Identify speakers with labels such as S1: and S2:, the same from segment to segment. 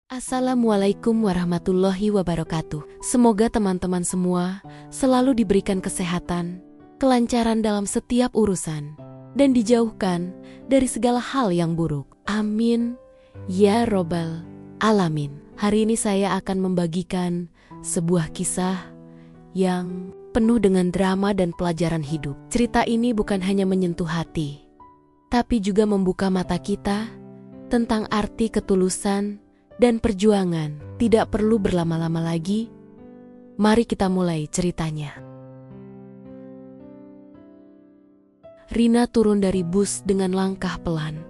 S1: Assalamualaikum warahmatullahi wabarakatuh. Semoga teman-teman semua selalu diberikan kesehatan, kelancaran dalam setiap urusan, dan dijauhkan dari segala hal yang buruk. Amin. Ya Robbal Alamin. Hari ini saya akan membagikan sebuah kisah yang penuh dengan drama dan pelajaran hidup. Cerita ini bukan hanya menyentuh hati, tapi juga membuka mata kita tentang arti ketulusan dan perjuangan. Tidak perlu berlama-lama lagi. Mari kita mulai ceritanya. Rina turun dari bus dengan langkah pelan,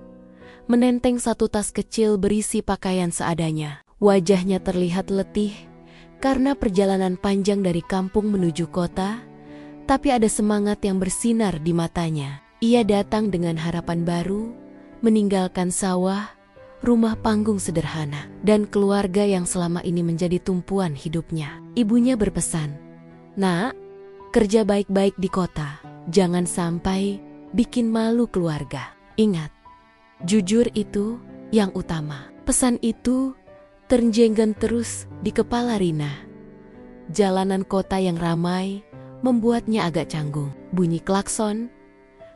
S1: menenteng satu tas kecil berisi pakaian seadanya. Wajahnya terlihat letih karena perjalanan panjang dari kampung menuju kota, tapi ada semangat yang bersinar di matanya. Ia datang dengan harapan baru, meninggalkan sawah, rumah panggung sederhana, dan keluarga yang selama ini menjadi tumpuan hidupnya. Ibunya berpesan, "Nak, kerja baik-baik di kota. Jangan sampai bikin malu keluarga. Ingat, jujur itu yang utama." Pesan itu terjenggan terus di kepala Rina. Jalanan kota yang ramai membuatnya agak canggung. Bunyi klakson,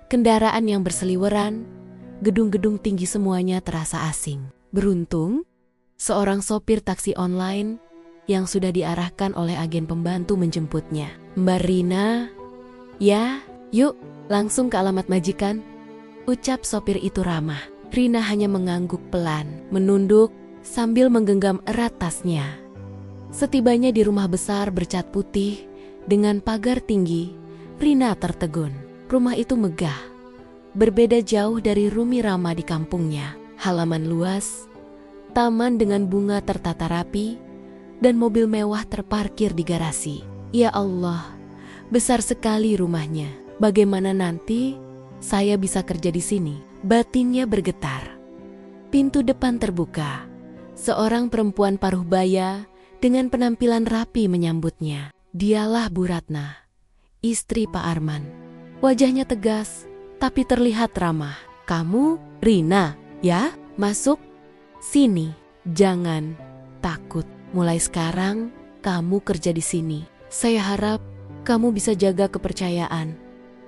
S1: kendaraan yang berseliweran, gedung-gedung tinggi semuanya terasa asing. Beruntung, seorang sopir taksi online yang sudah diarahkan oleh agen pembantu menjemputnya. "Mbak Rina, ya, yuk langsung ke alamat majikan," ucap sopir itu ramah. Rina hanya mengangguk pelan, menunduk sambil menggenggam erat tasnya. Setibanya di rumah besar bercat putih dengan pagar tinggi, Rina tertegun. Rumah itu megah, berbeda jauh dari Rumi Rama di kampungnya. Halaman luas, taman dengan bunga tertata rapi, dan mobil mewah terparkir di garasi. Ya Allah, besar sekali rumahnya. Bagaimana nanti saya bisa kerja di sini? Batinnya bergetar. Pintu depan terbuka. Seorang perempuan paruh baya dengan penampilan rapi menyambutnya. Dialah Bu Ratna, istri Pak Arman. Wajahnya tegas, tapi terlihat ramah. "Kamu Rina, ya? Masuk sini. Jangan takut. Mulai sekarang kamu kerja di sini. Saya harap kamu bisa jaga kepercayaan,"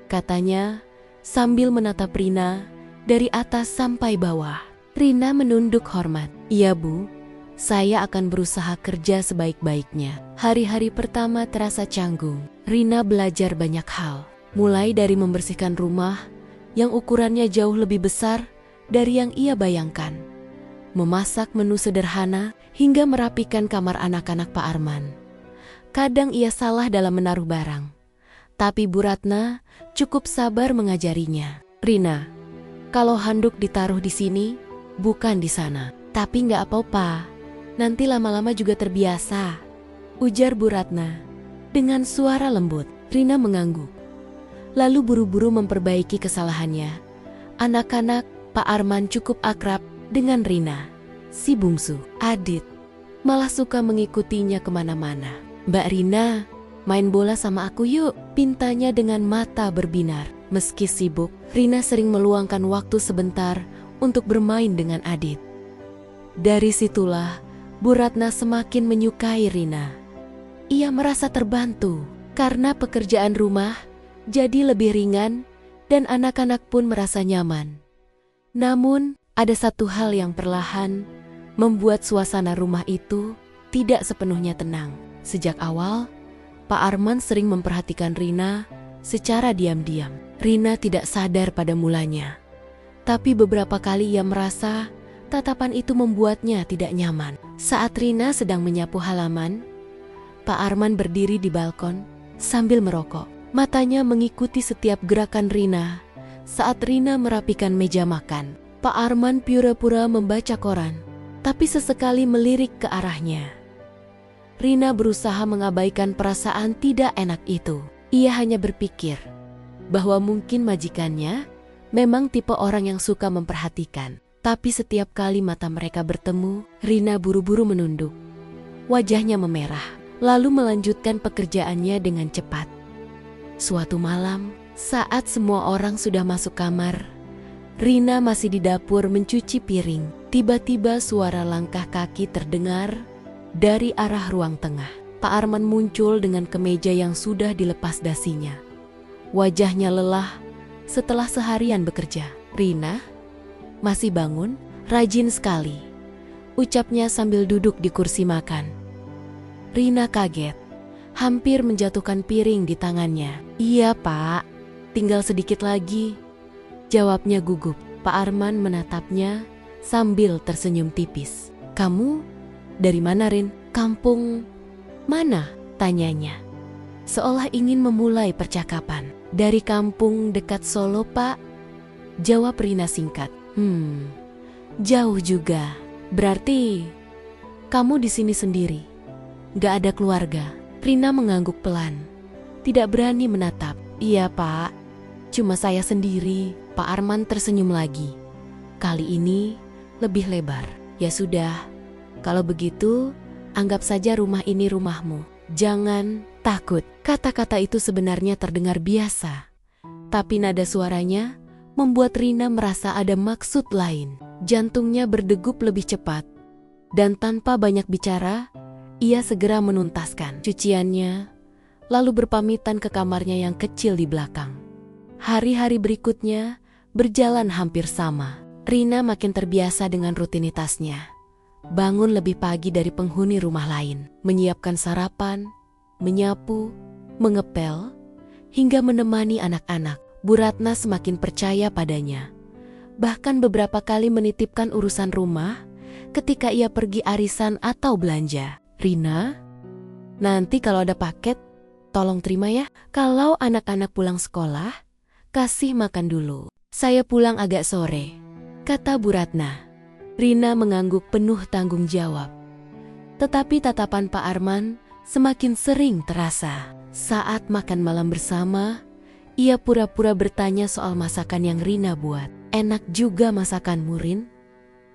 S1: katanya sambil menatap Rina dari atas sampai bawah. Rina menunduk hormat. "Iya Bu, saya akan berusaha kerja sebaik-baiknya." Hari-hari pertama terasa canggung. Rina belajar banyak hal, mulai dari membersihkan rumah yang ukurannya jauh lebih besar dari yang ia bayangkan, memasak menu sederhana, hingga merapikan kamar anak-anak Pak Arman. Kadang ia salah dalam menaruh barang, tapi Bu Ratna cukup sabar mengajarinya. "Rina, kalau handuk ditaruh di sini, bukan di sana." "Tapi nggak apa-apa, nanti lama-lama juga terbiasa," ujar Bu Ratna dengan suara lembut. Rina mengangguk, lalu buru-buru memperbaiki kesalahannya. Anak-anak Pak Arman cukup akrab dengan Rina. Si bungsu, Adit, malah suka mengikutinya kemana-mana. "Mbak Rina, main bola sama aku yuk," pintanya dengan mata berbinar. Meski sibuk, Rina sering meluangkan waktu sebentar untuk bermain dengan Adit. Dari situlah Bu Ratna semakin menyukai Rina. Ia merasa terbantu karena pekerjaan rumah jadi lebih ringan dan anak-anak pun merasa nyaman. Namun, ada satu hal yang perlahan membuat suasana rumah itu tidak sepenuhnya tenang. Sejak awal, Pak Arman sering memperhatikan Rina secara diam-diam. Rina tidak sadar pada mulanya, tapi beberapa kali ia merasa tatapan itu membuatnya tidak nyaman. Saat Rina sedang menyapu halaman, Pak Arman berdiri di balkon sambil merokok. Matanya mengikuti setiap gerakan Rina saat Rina merapikan meja makan. Pak Arman pura-pura membaca koran, tapi sesekali melirik ke arahnya. Rina berusaha mengabaikan perasaan tidak enak itu. Ia hanya berpikir bahwa mungkin majikannya memang tipe orang yang suka memperhatikan. Tapi setiap kali mata mereka bertemu, Rina buru-buru menunduk. Wajahnya memerah, lalu melanjutkan pekerjaannya dengan cepat. Suatu malam, saat semua orang sudah masuk kamar, Rina masih di dapur mencuci piring. Tiba-tiba suara langkah kaki terdengar dari arah ruang tengah. Pak Arman muncul dengan kemeja yang sudah dilepas dasinya. Wajahnya lelah setelah seharian bekerja. "Rina, masih bangun? Rajin sekali," ucapnya sambil duduk di kursi makan. Rina kaget, hampir menjatuhkan piring di tangannya. "Iya, Pak. Tinggal sedikit lagi," jawabnya gugup. Pak Arman menatapnya sambil tersenyum tipis. "Kamu dari mana, Rin?" "Kampung mana?" tanyanya, seolah ingin memulai percakapan. "Dari kampung dekat Solo, Pak," jawab Rina singkat. Jauh juga. Berarti kamu di sini sendiri? Gak ada keluarga?" Rina mengangguk pelan, tidak berani menatap. "Iya, Pak. Cuma saya sendiri." Pak Arman tersenyum lagi. Kali ini lebih lebar. "Ya sudah, kalau begitu anggap saja rumah ini rumahmu. Jangan takut." Kata-kata itu sebenarnya terdengar biasa, tapi nada suaranya membuat Rina merasa ada maksud lain. Jantungnya berdegup lebih cepat, dan tanpa banyak bicara, ia segera menuntaskan cuciannya, lalu berpamitan ke kamarnya yang kecil di belakang. Hari-hari berikutnya berjalan hampir sama. Rina makin terbiasa dengan rutinitasnya. Bangun lebih pagi dari penghuni rumah lain, menyiapkan sarapan, menyapu, mengepel, hingga menemani anak-anak. Bu Ratna semakin percaya padanya. Bahkan beberapa kali menitipkan urusan rumah ketika ia pergi arisan atau belanja. "Rina, nanti kalau ada paket, tolong terima ya. Kalau anak-anak pulang sekolah, kasih makan dulu. Saya pulang agak sore," kata Bu Ratna. Rina mengangguk penuh tanggung jawab. Tetapi tatapan Pak Arman semakin sering terasa. Saat makan malam bersama, ia pura-pura bertanya soal masakan yang Rina buat. "Enak juga masakanmu, Rin.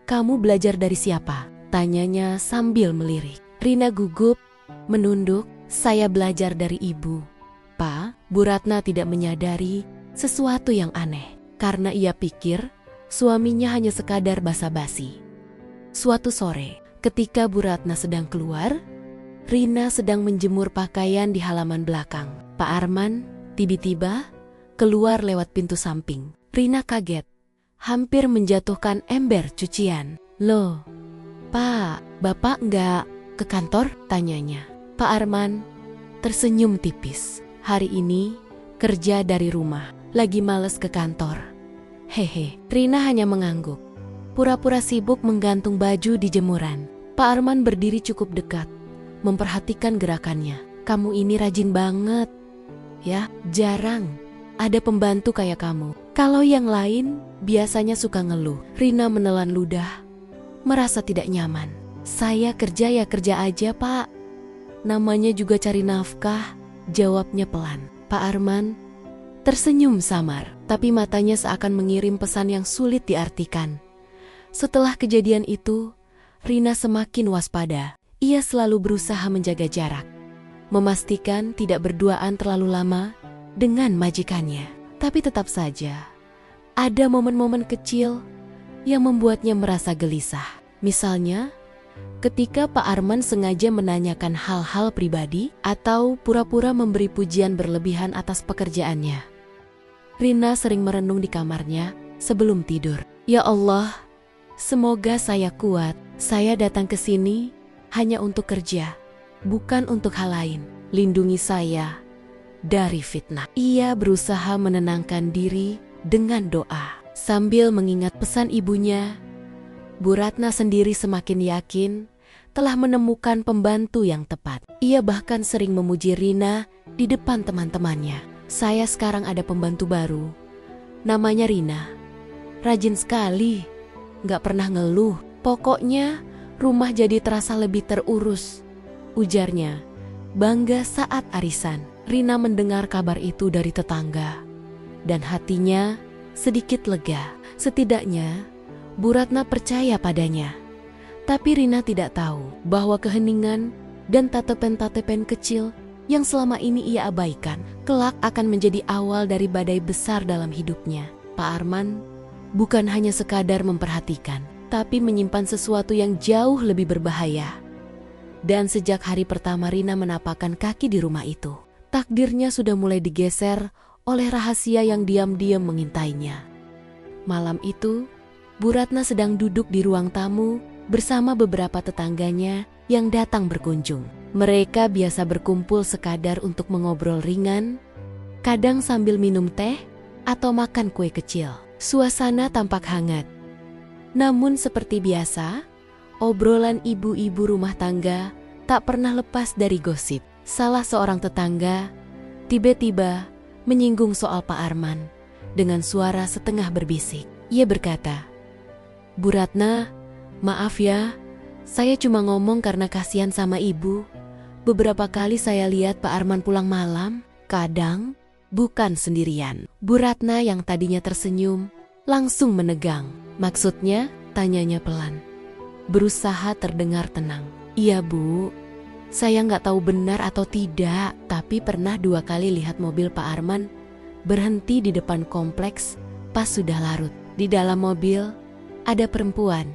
S1: Kamu belajar dari siapa?" tanyanya sambil melirik. Rina gugup, menunduk. "Saya belajar dari ibu, Pak." Bu Ratna tidak menyadari sesuatu yang aneh, karena ia pikir suaminya hanya sekadar basa-basi. Suatu sore, ketika Bu Ratna sedang keluar, Rina sedang menjemur pakaian di halaman belakang. Pak Arman tiba-tiba keluar lewat pintu samping. Rina kaget, hampir menjatuhkan ember cucian. "Loh, Pak, Bapak nggak ke kantor?" tanyanya. Pak Arman tersenyum tipis. "Hari ini kerja dari rumah, lagi males ke kantor." "Hehe." Rina hanya mengangguk, pura-pura sibuk menggantung baju di jemuran. Pak Arman berdiri cukup dekat, memperhatikan gerakannya. "Kamu ini rajin banget ya, jarang ada pembantu kayak kamu. Kalau yang lain biasanya suka ngeluh." Rina menelan ludah, merasa tidak nyaman. "Saya kerja ya kerja aja, Pak. Namanya juga cari nafkah," jawabnya pelan. Pak Arman tersenyum samar, tapi matanya seakan mengirim pesan yang sulit diartikan. Setelah kejadian itu, Rina semakin waspada. Ia selalu berusaha menjaga jarak, memastikan tidak berduaan terlalu lama dengan majikannya. Tapi tetap saja, ada momen-momen kecil yang membuatnya merasa gelisah. Misalnya, ketika Pak Arman sengaja menanyakan hal-hal pribadi atau pura-pura memberi pujian berlebihan atas pekerjaannya. Rina sering merenung di kamarnya sebelum tidur. "Ya Allah, semoga saya kuat. Saya datang ke sini hanya untuk kerja, bukan untuk hal lain. Lindungi saya dari fitnah." Ia berusaha menenangkan diri dengan doa. Sambil mengingat pesan ibunya, Bu Ratna sendiri semakin yakin telah menemukan pembantu yang tepat. Ia bahkan sering memuji Rina di depan teman-temannya. "Saya sekarang ada pembantu baru, namanya Rina. Rajin sekali, gak pernah ngeluh. Pokoknya rumah jadi terasa lebih terurus," ujarnya, bangga saat arisan. Rina mendengar kabar itu dari tetangga, dan hatinya sedikit lega. Setidaknya Bu Ratna percaya padanya. Tapi Rina tidak tahu bahwa keheningan dan tatapan-tatapan kecil yang selama ini ia abaikan kelak akan menjadi awal dari badai besar dalam hidupnya. Pak Arman bukan hanya sekadar memperhatikan, tapi menyimpan sesuatu yang jauh lebih berbahaya. Dan sejak hari pertama Rina menapakkan kaki di rumah itu, takdirnya sudah mulai digeser oleh rahasia yang diam-diam mengintainya. Malam itu, Bu Ratna sedang duduk di ruang tamu bersama beberapa tetangganya yang datang berkunjung. Mereka biasa berkumpul sekadar untuk mengobrol ringan, kadang sambil minum teh atau makan kue kecil. Suasana tampak hangat. Namun seperti biasa, obrolan ibu-ibu rumah tangga tak pernah lepas dari gosip. Salah seorang tetangga tiba-tiba menyinggung soal Pak Arman dengan suara setengah berbisik. Ia berkata, "Bu Ratna, maaf ya, saya cuma ngomong karena kasihan sama ibu. Beberapa kali saya lihat Pak Arman pulang malam, kadang bukan sendirian." Bu Ratna yang tadinya tersenyum langsung menegang. "Maksudnya?" tanyanya pelan, berusaha terdengar tenang. "Iya Bu, saya nggak tahu benar atau tidak, tapi pernah 2 kali lihat mobil Pak Arman berhenti di depan kompleks pas sudah larut. Di dalam mobil ada perempuan,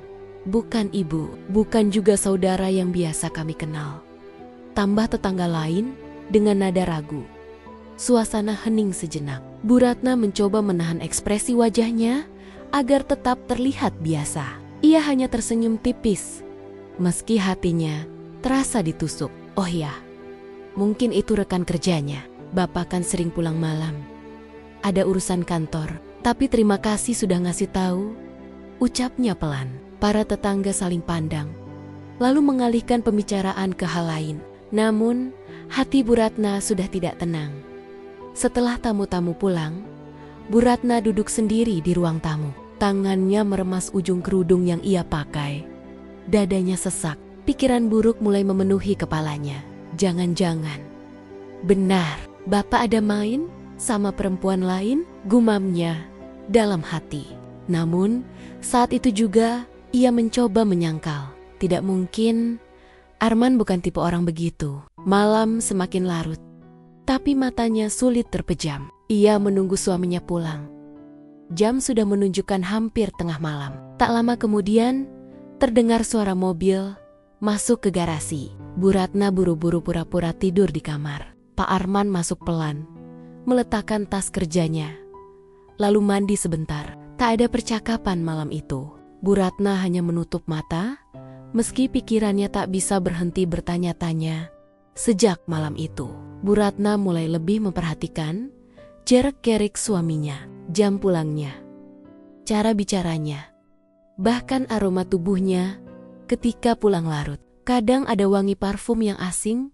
S1: bukan ibu, bukan juga saudara yang biasa kami kenal." Tambah tetangga lain dengan nada ragu. Suasana hening sejenak. Bu Ratna mencoba menahan ekspresi wajahnya agar tetap terlihat biasa. Ia hanya tersenyum tipis, meski hatinya terasa ditusuk. "Oh ya, mungkin itu rekan kerjanya. Bapak kan sering pulang malam. Ada urusan kantor, tapi terima kasih sudah ngasih tahu," ucapnya pelan. Para tetangga saling pandang, lalu mengalihkan pembicaraan ke hal lain. Namun, hati Bu Ratna sudah tidak tenang. Setelah tamu-tamu pulang, Bu Ratna duduk sendiri di ruang tamu. Tangannya meremas ujung kerudung yang ia pakai. Dadanya sesak, pikiran buruk mulai memenuhi kepalanya. Jangan-jangan benar, Bapak ada main sama perempuan lain, gumamnya dalam hati. Namun, saat itu juga ia mencoba menyangkal. Tidak mungkin, Arman bukan tipe orang begitu. Malam semakin larut, tapi matanya sulit terpejam. Ia menunggu suaminya pulang. Jam sudah menunjukkan hampir tengah malam. Tak lama kemudian, terdengar suara mobil masuk ke garasi. Bu Ratna buru-buru pura-pura tidur di kamar. Pak Arman masuk pelan, meletakkan tas kerjanya, lalu mandi sebentar. Tak ada percakapan malam itu. Bu Ratna hanya menutup mata, meski pikirannya tak bisa berhenti bertanya-tanya. Sejak malam itu, Bu Ratna mulai lebih memperhatikan gerak-gerik suaminya, jam pulangnya, cara bicaranya, bahkan aroma tubuhnya ketika pulang larut. Kadang ada wangi parfum yang asing,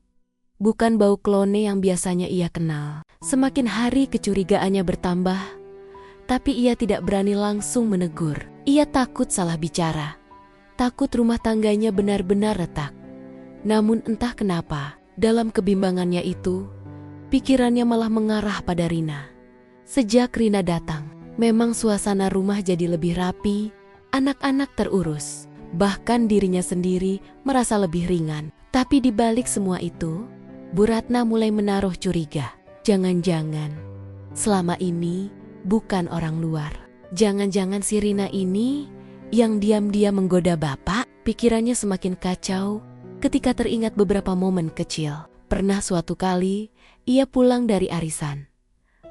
S1: bukan bau klone yang biasanya ia kenal. Semakin hari kecurigaannya bertambah, tapi ia tidak berani langsung menegur. Ia takut salah bicara, takut rumah tangganya benar-benar retak. Namun entah kenapa, dalam kebimbangannya itu, pikirannya malah mengarah pada Rina. Sejak Rina datang, memang suasana rumah jadi lebih rapi, anak-anak terurus, bahkan dirinya sendiri merasa lebih ringan. Tapi di balik semua itu, Bu Ratna mulai menaruh curiga. Jangan-jangan selama ini bukan orang luar. Jangan-jangan si Rina ini yang diam-diam menggoda bapak. Pikirannya semakin kacau ketika teringat beberapa momen kecil. Pernah suatu kali ia pulang dari arisan,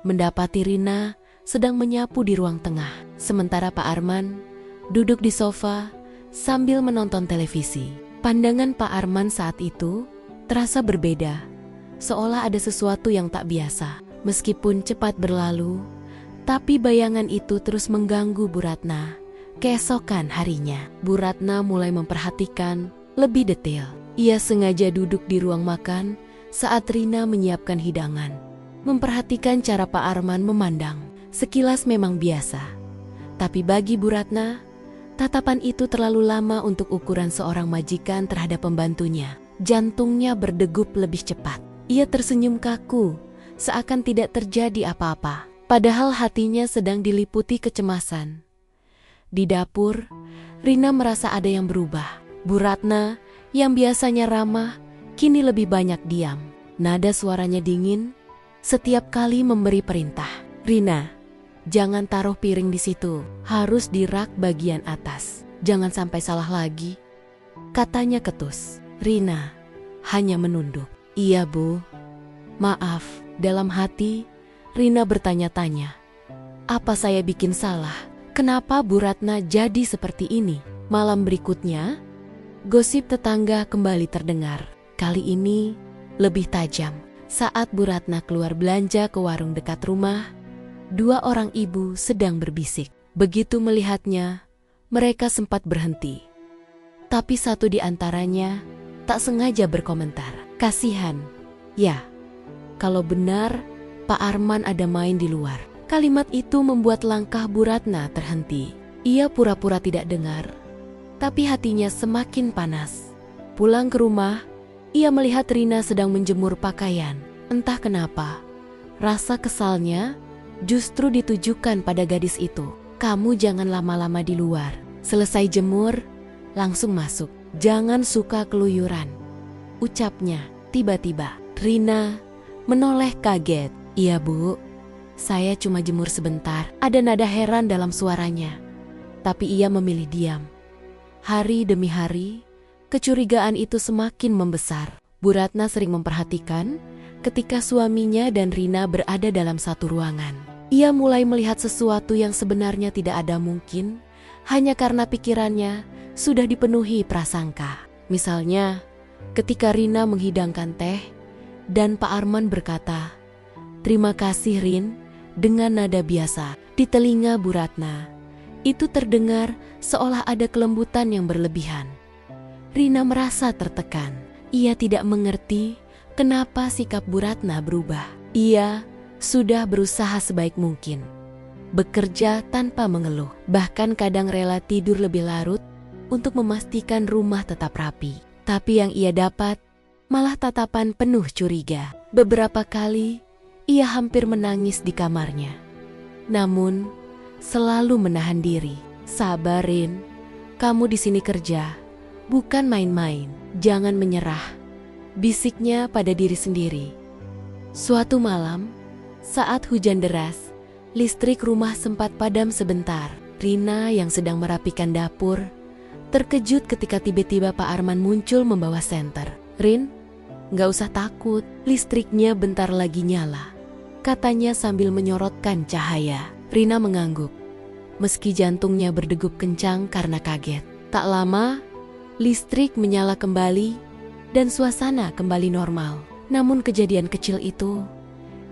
S1: mendapati Rina sedang menyapu di ruang tengah, sementara Pak Arman duduk di sofa sambil menonton televisi. Pandangan Pak Arman saat itu terasa berbeda, seolah ada sesuatu yang tak biasa. Meskipun cepat berlalu, tapi bayangan itu terus mengganggu Bu Ratna. Keesokan harinya, Bu Ratna mulai memperhatikan lebih detail. Ia sengaja duduk di ruang makan saat Rina menyiapkan hidangan. Memperhatikan cara Pak Arman memandang. Sekilas memang biasa, tapi bagi Bu Ratna, tatapan itu terlalu lama untuk ukuran seorang majikan terhadap pembantunya. Jantungnya berdegup lebih cepat. Ia tersenyum kaku, seakan tidak terjadi apa-apa. Padahal hatinya sedang diliputi kecemasan. Di dapur, Rina merasa ada yang berubah. Bu Ratna yang biasanya ramah, kini lebih banyak diam. Nada suaranya dingin, setiap kali memberi perintah. "Rina, Jangan taruh piring di situ, harus di rak bagian atas. Jangan sampai salah lagi, katanya ketus. Rina hanya menunduk. Iya Bu, maaf. Dalam hati, Rina bertanya-tanya, apa saya bikin salah? Kenapa Bu Ratna jadi seperti ini? Malam berikutnya, gosip tetangga kembali terdengar. Kali ini lebih tajam. Saat Bu Ratna keluar belanja ke warung dekat rumah, dua orang ibu sedang berbisik. Begitu melihatnya, mereka sempat berhenti. Tapi satu di antaranya tak sengaja berkomentar. Kasihan, ya, kalau benar Pak Arman ada main di luar. Kalimat itu membuat langkah Bu Ratna terhenti. Ia pura-pura tidak dengar, tapi hatinya semakin panas. Pulang ke rumah, ia melihat Rina sedang menjemur pakaian. Entah kenapa, rasa kesalnya justru ditujukan pada gadis itu. Kamu jangan lama-lama di luar. Selesai jemur, langsung masuk. Jangan suka keluyuran, ucapnya. Tiba-tiba, Rina menoleh kaget. Iya Bu, saya cuma jemur sebentar. Ada nada heran dalam suaranya. Tapi ia memilih diam. Hari demi hari, kecurigaan itu semakin membesar. Bu Ratna sering memperhatikan ketika suaminya dan Rina berada dalam satu ruangan. Ia mulai melihat sesuatu yang sebenarnya tidak ada mungkin, hanya karena pikirannya sudah dipenuhi prasangka. Misalnya, ketika Rina menghidangkan teh, dan Pak Arman berkata, "Terima kasih Rin," dengan nada biasa. Di telinga Bu Ratna, itu terdengar seolah ada kelembutan yang berlebihan. Rina merasa tertekan. Ia tidak mengerti kenapa sikap Bu Ratna berubah. Ia sudah berusaha sebaik mungkin, bekerja tanpa mengeluh, bahkan kadang rela tidur lebih larut untuk memastikan rumah tetap rapi. Tapi yang ia dapat malah tatapan penuh curiga. Beberapa kali ia hampir menangis di kamarnya, namun selalu menahan diri. Sabar Rin, kamu di sini kerja, bukan main-main. Jangan menyerah, bisiknya pada diri sendiri. Suatu malam, saat hujan deras, listrik rumah sempat padam sebentar. Rina yang sedang merapikan dapur terkejut ketika tiba-tiba Pak Arman muncul membawa senter. Rin, nggak usah takut, listriknya bentar lagi nyala, katanya sambil menyorotkan cahaya. Rina mengangguk, meski jantungnya berdegup kencang karena kaget. Tak lama, listrik menyala kembali dan suasana kembali normal. Namun kejadian kecil itu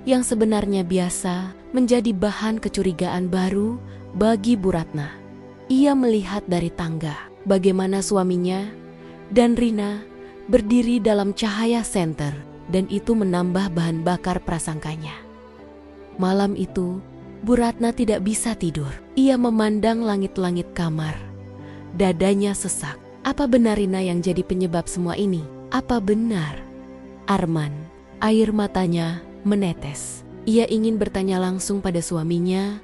S1: yang sebenarnya biasa menjadi bahan kecurigaan baru bagi Bu Ratna. Ia melihat dari tangga bagaimana suaminya dan Rina berdiri dalam cahaya senter, dan itu menambah bahan bakar prasangkanya. Malam itu, Bu Ratna tidak bisa tidur. Ia memandang langit-langit kamar. Dadanya sesak. Apa benar Rina yang jadi penyebab semua ini? Apa benar Arman? Air matanya menetes. Ia ingin bertanya langsung pada suaminya,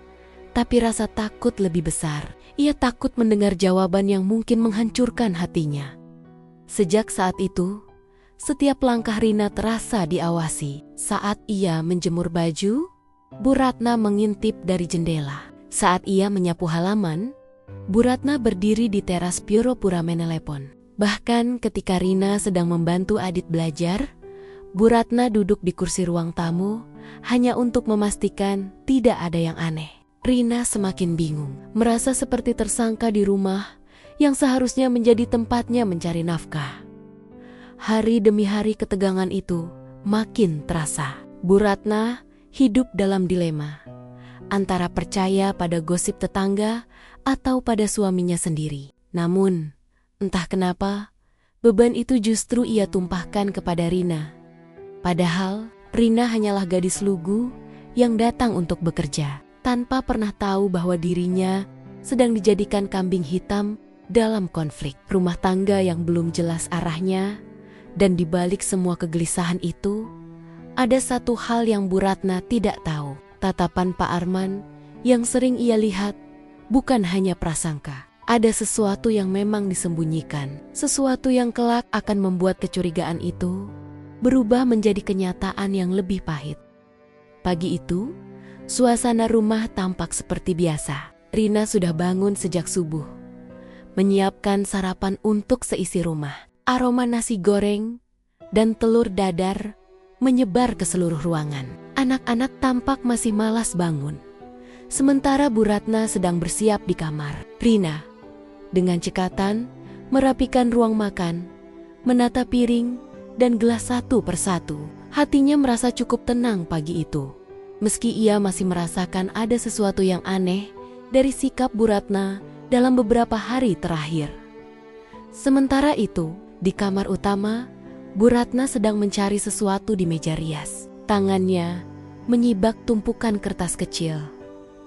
S1: tapi rasa takut lebih besar. Ia takut mendengar jawaban yang mungkin menghancurkan hatinya. Sejak saat itu, setiap langkah Rina terasa diawasi. Saat ia menjemur baju, Bu Ratna mengintip dari jendela. Saat ia menyapu halaman, Bu Ratna berdiri di teras pura-pura menelepon. Bahkan ketika Rina sedang membantu Adit belajar, Bu Ratna duduk di kursi ruang tamu hanya untuk memastikan tidak ada yang aneh. Rina semakin bingung, merasa seperti tersangka di rumah yang seharusnya menjadi tempatnya mencari nafkah. Hari demi hari ketegangan itu makin terasa. Bu Ratna hidup dalam dilema, antara percaya pada gosip tetangga atau pada suaminya sendiri. Namun, entah kenapa, beban itu justru ia tumpahkan kepada Rina. Padahal, Rina hanyalah gadis lugu yang datang untuk bekerja, tanpa pernah tahu bahwa dirinya sedang dijadikan kambing hitam dalam konflik rumah tangga yang belum jelas arahnya. Dan di balik semua kegelisahan itu, ada satu hal yang Bu Ratna tidak tahu. Tatapan Pak Arman yang sering ia lihat bukan hanya prasangka. Ada sesuatu yang memang disembunyikan, sesuatu yang kelak akan membuat kecurigaan itu berubah menjadi kenyataan yang lebih pahit. Pagi itu, Suasana rumah tampak seperti biasa. Rina sudah bangun sejak subuh, menyiapkan sarapan untuk seisi rumah. Aroma nasi goreng dan telur dadar menyebar ke seluruh ruangan. Anak-anak tampak masih malas bangun, sementara Bu Ratna sedang bersiap di kamar. Rina, dengan cekatan, merapikan ruang makan, menata piring dan gelas satu persatu. Hatinya merasa cukup tenang pagi itu. Meski ia masih merasakan ada sesuatu yang aneh dari sikap Bu Ratna dalam beberapa hari terakhir. Sementara itu, di kamar utama, Bu Ratna sedang mencari sesuatu di meja rias. Tangannya menyibak tumpukan kertas kecil,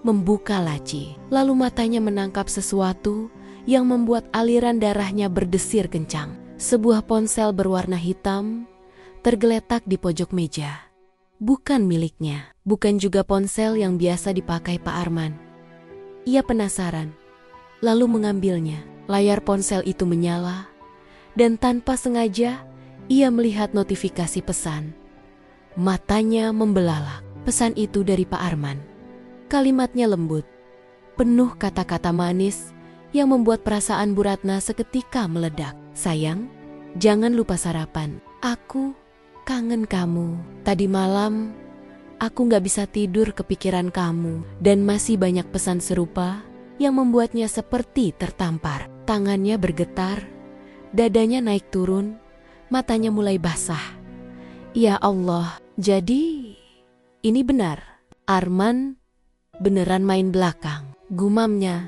S1: membuka laci, lalu matanya menangkap sesuatu yang membuat aliran darahnya berdesir kencang. Sebuah ponsel berwarna hitam tergeletak di pojok meja. Bukan miliknya, bukan juga ponsel yang biasa dipakai Pak Arman. Ia penasaran, lalu mengambilnya. Layar ponsel itu menyala, dan tanpa sengaja ia melihat notifikasi pesan. Matanya membelalak. Pesan itu dari Pak Arman. Kalimatnya lembut, penuh kata-kata manis yang membuat perasaan Bu Ratna seketika meledak. Sayang, jangan lupa sarapan. Aku kangen kamu. Tadi malam, aku gak bisa tidur kepikiran kamu. Dan masih banyak pesan serupa yang membuatnya seperti tertampar. Tangannya bergetar, dadanya naik turun, matanya mulai basah. Ya Allah, jadi ini benar. Arman beneran main belakang, gumamnya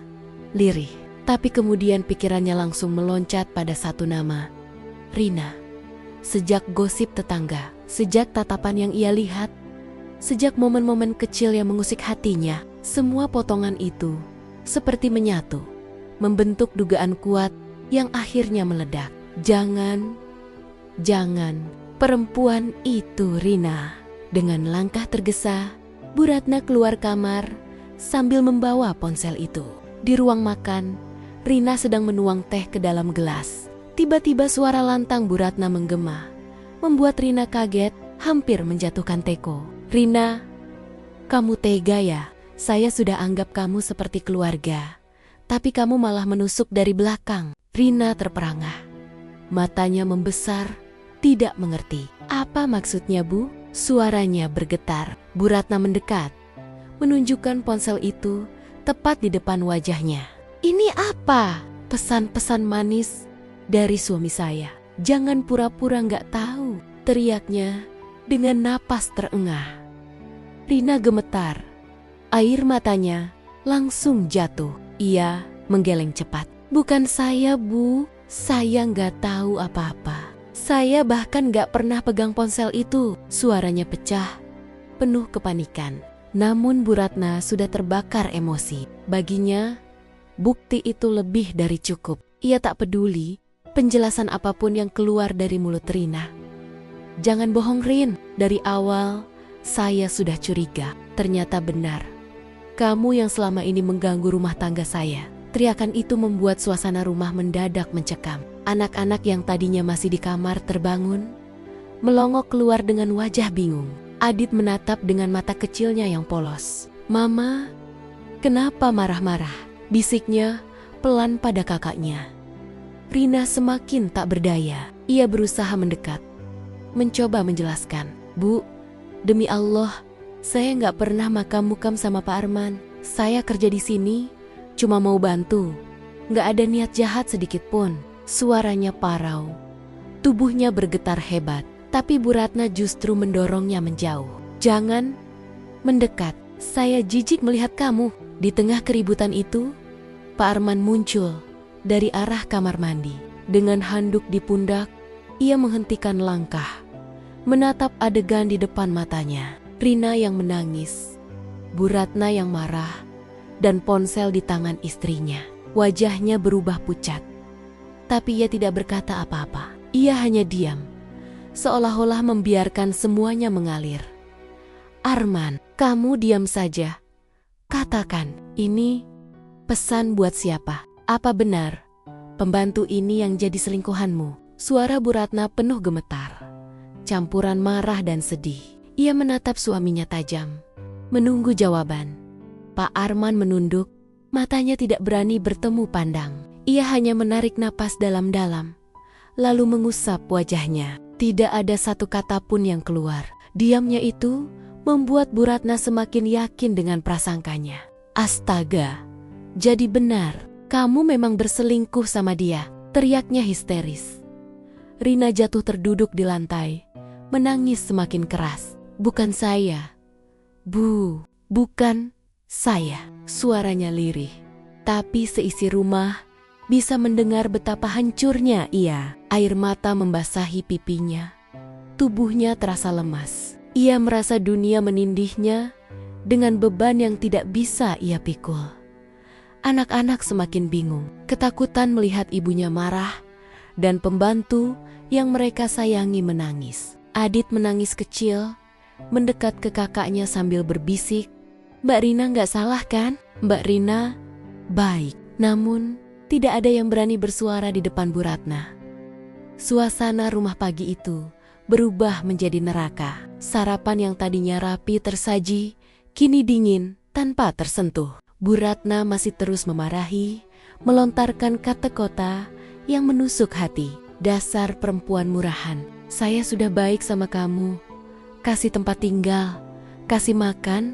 S1: lirih. Tapi kemudian pikirannya langsung meloncat pada satu nama, Rina. Sejak gosip tetangga, sejak tatapan yang ia lihat, sejak momen-momen kecil yang mengusik hatinya, semua potongan itu seperti menyatu, membentuk dugaan kuat yang akhirnya meledak. Jangan, perempuan itu Rina. Dengan langkah tergesa, Bu Ratna keluar kamar sambil membawa ponsel itu. Di ruang makan, Rina sedang menuang teh ke dalam gelas. Tiba-tiba suara lantang Bu Ratna menggema, membuat Rina kaget, hampir menjatuhkan teko. Rina, kamu tega ya? Saya sudah anggap kamu seperti keluarga, tapi kamu malah menusuk dari belakang. Rina terperangah, matanya membesar, tidak mengerti. Apa maksudnya, Bu? Suaranya bergetar. Bu Ratna mendekat, menunjukkan ponsel itu tepat di depan wajahnya. Ini apa? Pesan-pesan manis dari suami saya. Jangan pura-pura nggak tahu, teriaknya dengan napas terengah. Rina gemetar, air matanya langsung jatuh. Ia menggeleng cepat. Bukan saya, Bu. Saya nggak tahu apa-apa. Saya bahkan nggak pernah pegang ponsel itu. Suaranya pecah, penuh kepanikan. Namun Bu Ratna sudah terbakar emosi. Baginya, bukti itu lebih dari cukup. Ia tak peduli penjelasan apapun yang keluar dari mulut Rina. Jangan bohong, Rin. Dari awal, saya sudah curiga. Ternyata benar. Kamu yang selama ini mengganggu rumah tangga saya. Teriakan itu membuat suasana rumah mendadak mencekam. Anak-anak yang tadinya masih di kamar terbangun, melongok keluar dengan wajah bingung. Adit menatap dengan mata kecilnya yang polos. Mama, kenapa marah-marah? Bisiknya pelan pada kakaknya. Rina semakin tak berdaya. Ia berusaha mendekat, mencoba menjelaskan. Bu, demi Allah, saya nggak pernah makam-mukam sama Pak Arman. Saya kerja di sini, cuma mau bantu. Nggak ada niat jahat sedikit pun. Suaranya parau, tubuhnya bergetar hebat. Tapi Bu Ratna justru mendorongnya menjauh. Jangan mendekat, saya jijik melihat kamu. Di tengah keributan itu, Pak Arman muncul dari arah kamar mandi. Dengan handuk di pundak, ia menghentikan langkah, menatap adegan di depan matanya. Rina yang menangis, Bu Ratna yang marah, dan ponsel di tangan istrinya. Wajahnya berubah pucat, tapi ia tidak berkata apa-apa. Ia hanya diam, seolah-olah membiarkan semuanya mengalir. Arman, kamu diam saja. Katakan, ini pesan buat siapa? Apa benar pembantu ini yang jadi selingkuhanmu? Suara Bu Ratna penuh gemetar, campuran marah dan sedih. Ia menatap suaminya tajam. menunggu jawaban. Pak Arman menunduk, matanya tidak berani bertemu pandang. Ia hanya menarik napas dalam-dalam, lalu mengusap wajahnya. Tidak ada satu kata pun yang keluar. Diamnya itu membuat Bu Ratna semakin yakin dengan prasangkanya. Astaga, jadi benar, kamu memang berselingkuh sama dia, teriaknya histeris. Rina jatuh terduduk di lantai, menangis semakin keras. Bukan saya, Bu, bukan saya. Suaranya lirih, tapi seisi rumah bisa mendengar betapa hancurnya ia. Air mata membasahi pipinya. Tubuhnya terasa lemas. Ia merasa dunia menindihnya dengan beban yang tidak bisa ia pikul. Anak-anak semakin bingung, ketakutan melihat ibunya marah dan pembantu yang mereka sayangi menangis. Adit menangis kecil, mendekat ke kakaknya sambil berbisik, "Mbak Rina nggak salah kan? Mbak Rina baik." Namun, tidak ada yang berani bersuara di depan Bu Ratna. Suasana rumah pagi itu berubah menjadi neraka. Sarapan yang tadinya rapi tersaji, kini dingin tanpa tersentuh. Bu Ratna masih terus memarahi, melontarkan kata-kata yang menusuk hati. "Dasar perempuan murahan, saya sudah baik sama kamu, kasih tempat tinggal, kasih makan,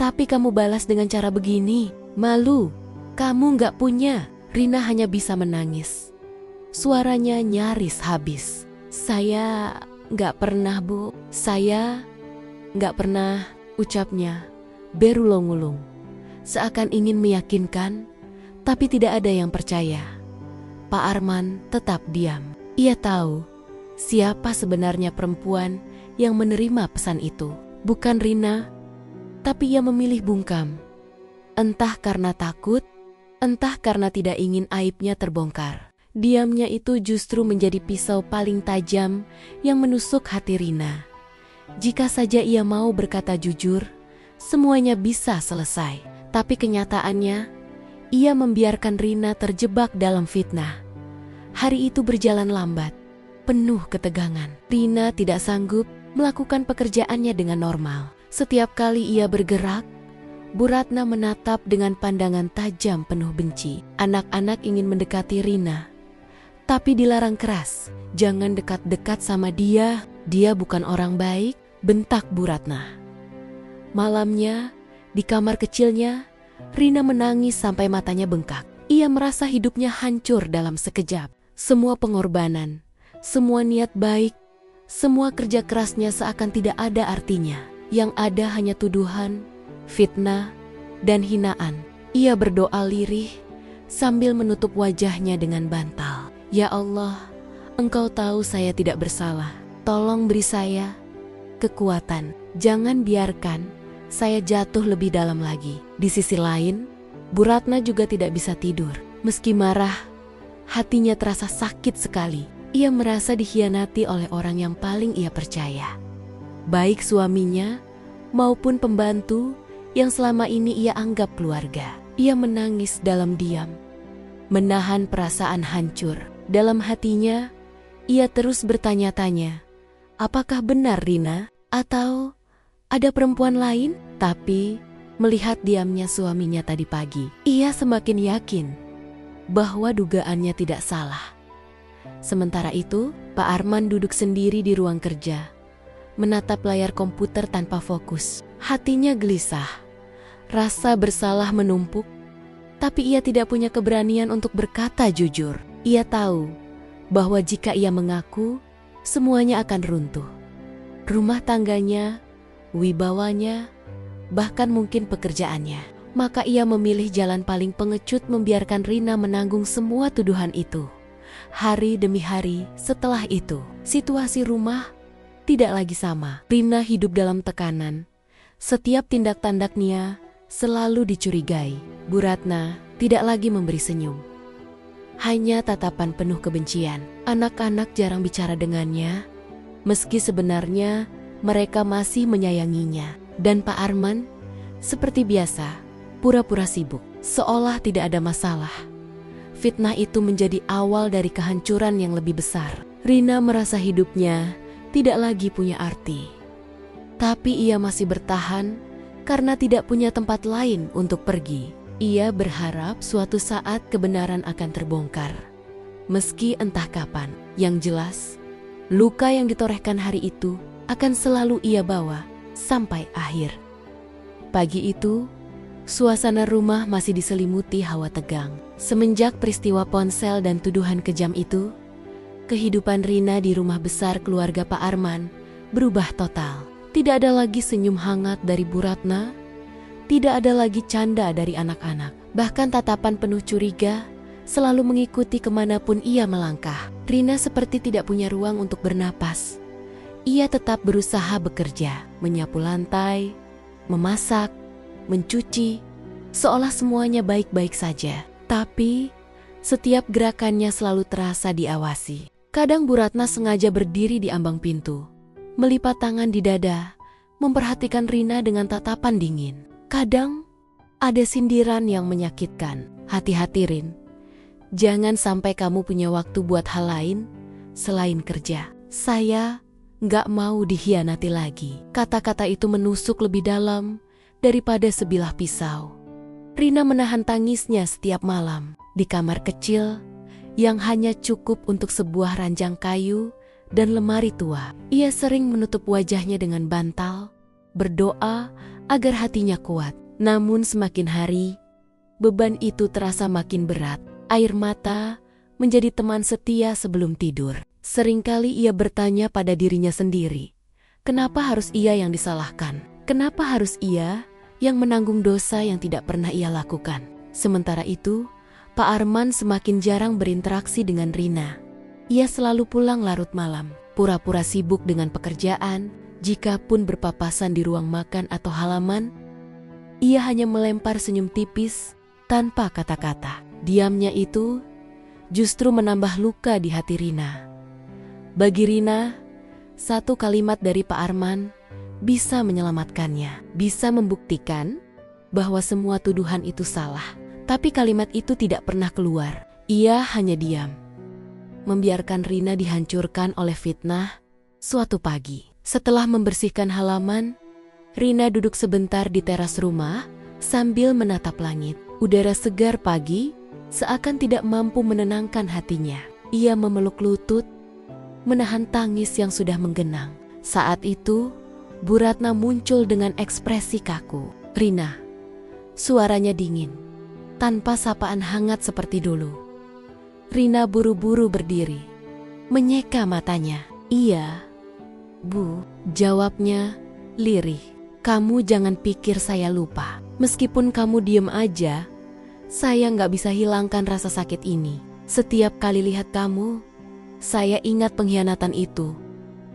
S1: tapi kamu balas dengan cara begini. Malu, kamu nggak punya." Rina hanya bisa menangis. Suaranya nyaris habis. "Saya nggak pernah, Bu. Saya nggak pernah," ucapnya berulung-ulung. Seakan ingin meyakinkan, tapi tidak ada yang percaya. Pak Arman tetap diam. Ia tahu siapa sebenarnya perempuan yang menerima pesan itu. Bukan Rina, tapi ia memilih bungkam. Entah karena takut, entah karena tidak ingin aibnya terbongkar. Diamnya itu justru menjadi pisau paling tajam yang menusuk hati Rina. Jika saja ia mau berkata jujur, semuanya bisa selesai. Tapi kenyataannya, ia membiarkan Rina terjebak dalam fitnah. Hari itu berjalan lambat, penuh ketegangan. Rina tidak sanggup melakukan pekerjaannya dengan normal. Setiap kali ia bergerak, Bu Ratna menatap dengan pandangan tajam penuh benci. Anak-anak ingin mendekati Rina, tapi dilarang keras. "Jangan dekat-dekat sama dia, dia bukan orang baik," bentak Bu Ratna. Malamnya, di kamar kecilnya, Rina menangis sampai matanya bengkak. Ia merasa hidupnya hancur dalam sekejap. Semua pengorbanan, semua niat baik, semua kerja kerasnya seakan tidak ada artinya. Yang ada hanya tuduhan, fitnah, dan hinaan. Ia berdoa lirih sambil menutup wajahnya dengan bantal. "Ya Allah, Engkau tahu saya tidak bersalah. Tolong beri saya kekuatan. Jangan biarkan saya jatuh lebih dalam lagi." Di sisi lain, Bu Ratna juga tidak bisa tidur. Meski marah, hatinya terasa sakit sekali. Ia merasa dikhianati oleh orang yang paling ia percaya. Baik suaminya maupun pembantu yang selama ini ia anggap keluarga. Ia menangis dalam diam, menahan perasaan hancur. Dalam hatinya, ia terus bertanya-tanya, apakah benar Rina atau ada perempuan lain? Tapi melihat diamnya suaminya tadi pagi, ia semakin yakin bahwa dugaannya tidak salah. Sementara itu, Pak Arman duduk sendiri di ruang kerja, menatap layar komputer tanpa fokus. Hatinya gelisah, rasa bersalah menumpuk, tapi ia tidak punya keberanian untuk berkata jujur. Ia tahu bahwa jika ia mengaku, semuanya akan runtuh. Rumah tangganya, wibawanya, bahkan mungkin pekerjaannya. Maka ia memilih jalan paling pengecut, membiarkan Rina menanggung semua tuduhan itu. Hari demi hari setelah itu, situasi rumah tidak lagi sama. Rina hidup dalam tekanan. Setiap tindak tanduknya selalu dicurigai. Bu Ratna tidak lagi memberi senyum, hanya tatapan penuh kebencian. Anak-anak jarang bicara dengannya, meski sebenarnya mereka masih menyayanginya. Dan Pak Arman, seperti biasa, pura-pura sibuk, seolah tidak ada masalah. Fitnah itu menjadi awal dari kehancuran yang lebih besar. Rina merasa hidupnya tidak lagi punya arti. Tapi ia masih bertahan karena tidak punya tempat lain untuk pergi. Ia berharap suatu saat kebenaran akan terbongkar. Meski entah kapan, yang jelas, luka yang ditorehkan hari itu akan selalu ia bawa sampai akhir. Pagi itu, suasana rumah masih diselimuti hawa tegang. Semenjak peristiwa ponsel dan tuduhan kejam itu, kehidupan Rina di rumah besar keluarga Pak Arman berubah total. Tidak ada lagi senyum hangat dari Bu Ratna, tidak ada lagi canda dari anak-anak. Bahkan tatapan penuh curiga selalu mengikuti kemanapun ia melangkah. Rina seperti tidak punya ruang untuk bernapas. Ia tetap berusaha bekerja, menyapu lantai, memasak, mencuci, seolah semuanya baik-baik saja. Tapi, setiap gerakannya selalu terasa diawasi. Kadang Bu Ratna sengaja berdiri di ambang pintu, melipat tangan di dada, memperhatikan Rina dengan tatapan dingin. Kadang, ada sindiran yang menyakitkan. Hati-hati Rin, jangan sampai kamu punya waktu buat hal lain selain kerja. Saya nggak mau dikhianati lagi. Kata-kata itu menusuk lebih dalam daripada sebilah pisau. Rina menahan tangisnya setiap malam di kamar kecil yang hanya cukup untuk sebuah ranjang kayu dan lemari tua. Ia sering menutup wajahnya dengan bantal, berdoa agar hatinya kuat. Namun semakin hari, beban itu terasa makin berat. Air mata menjadi teman setia sebelum tidur. Seringkali ia bertanya pada dirinya sendiri, kenapa harus ia yang disalahkan? Kenapa harus ia yang menanggung dosa yang tidak pernah ia lakukan? Sementara itu, Pak Arman semakin jarang berinteraksi dengan Rina. Ia selalu pulang larut malam, pura-pura sibuk dengan pekerjaan. Jikapun berpapasan di ruang makan atau halaman, ia hanya melempar senyum tipis tanpa kata-kata. Diamnya itu justru menambah luka di hati Rina. Bagi Rina, satu kalimat dari Pak Arman bisa menyelamatkannya, bisa membuktikan bahwa semua tuduhan itu salah. Tapi kalimat itu tidak pernah keluar. Ia hanya diam, membiarkan Rina dihancurkan oleh fitnah. Suatu pagi, setelah membersihkan halaman, Rina duduk sebentar di teras rumah sambil menatap langit. Udara segar pagi seakan tidak mampu menenangkan hatinya. Ia memeluk lutut, menahan tangis yang sudah menggenang. Saat itu, Bu Ratna muncul dengan ekspresi kaku. Rina, suaranya dingin, tanpa sapaan hangat seperti dulu. Rina buru-buru berdiri, menyeka matanya. Iya, Bu, jawabnya lirih. Kamu jangan pikir saya lupa. Meskipun kamu diem aja, saya nggak bisa hilangkan rasa sakit ini. Setiap kali lihat kamu, saya ingat pengkhianatan itu,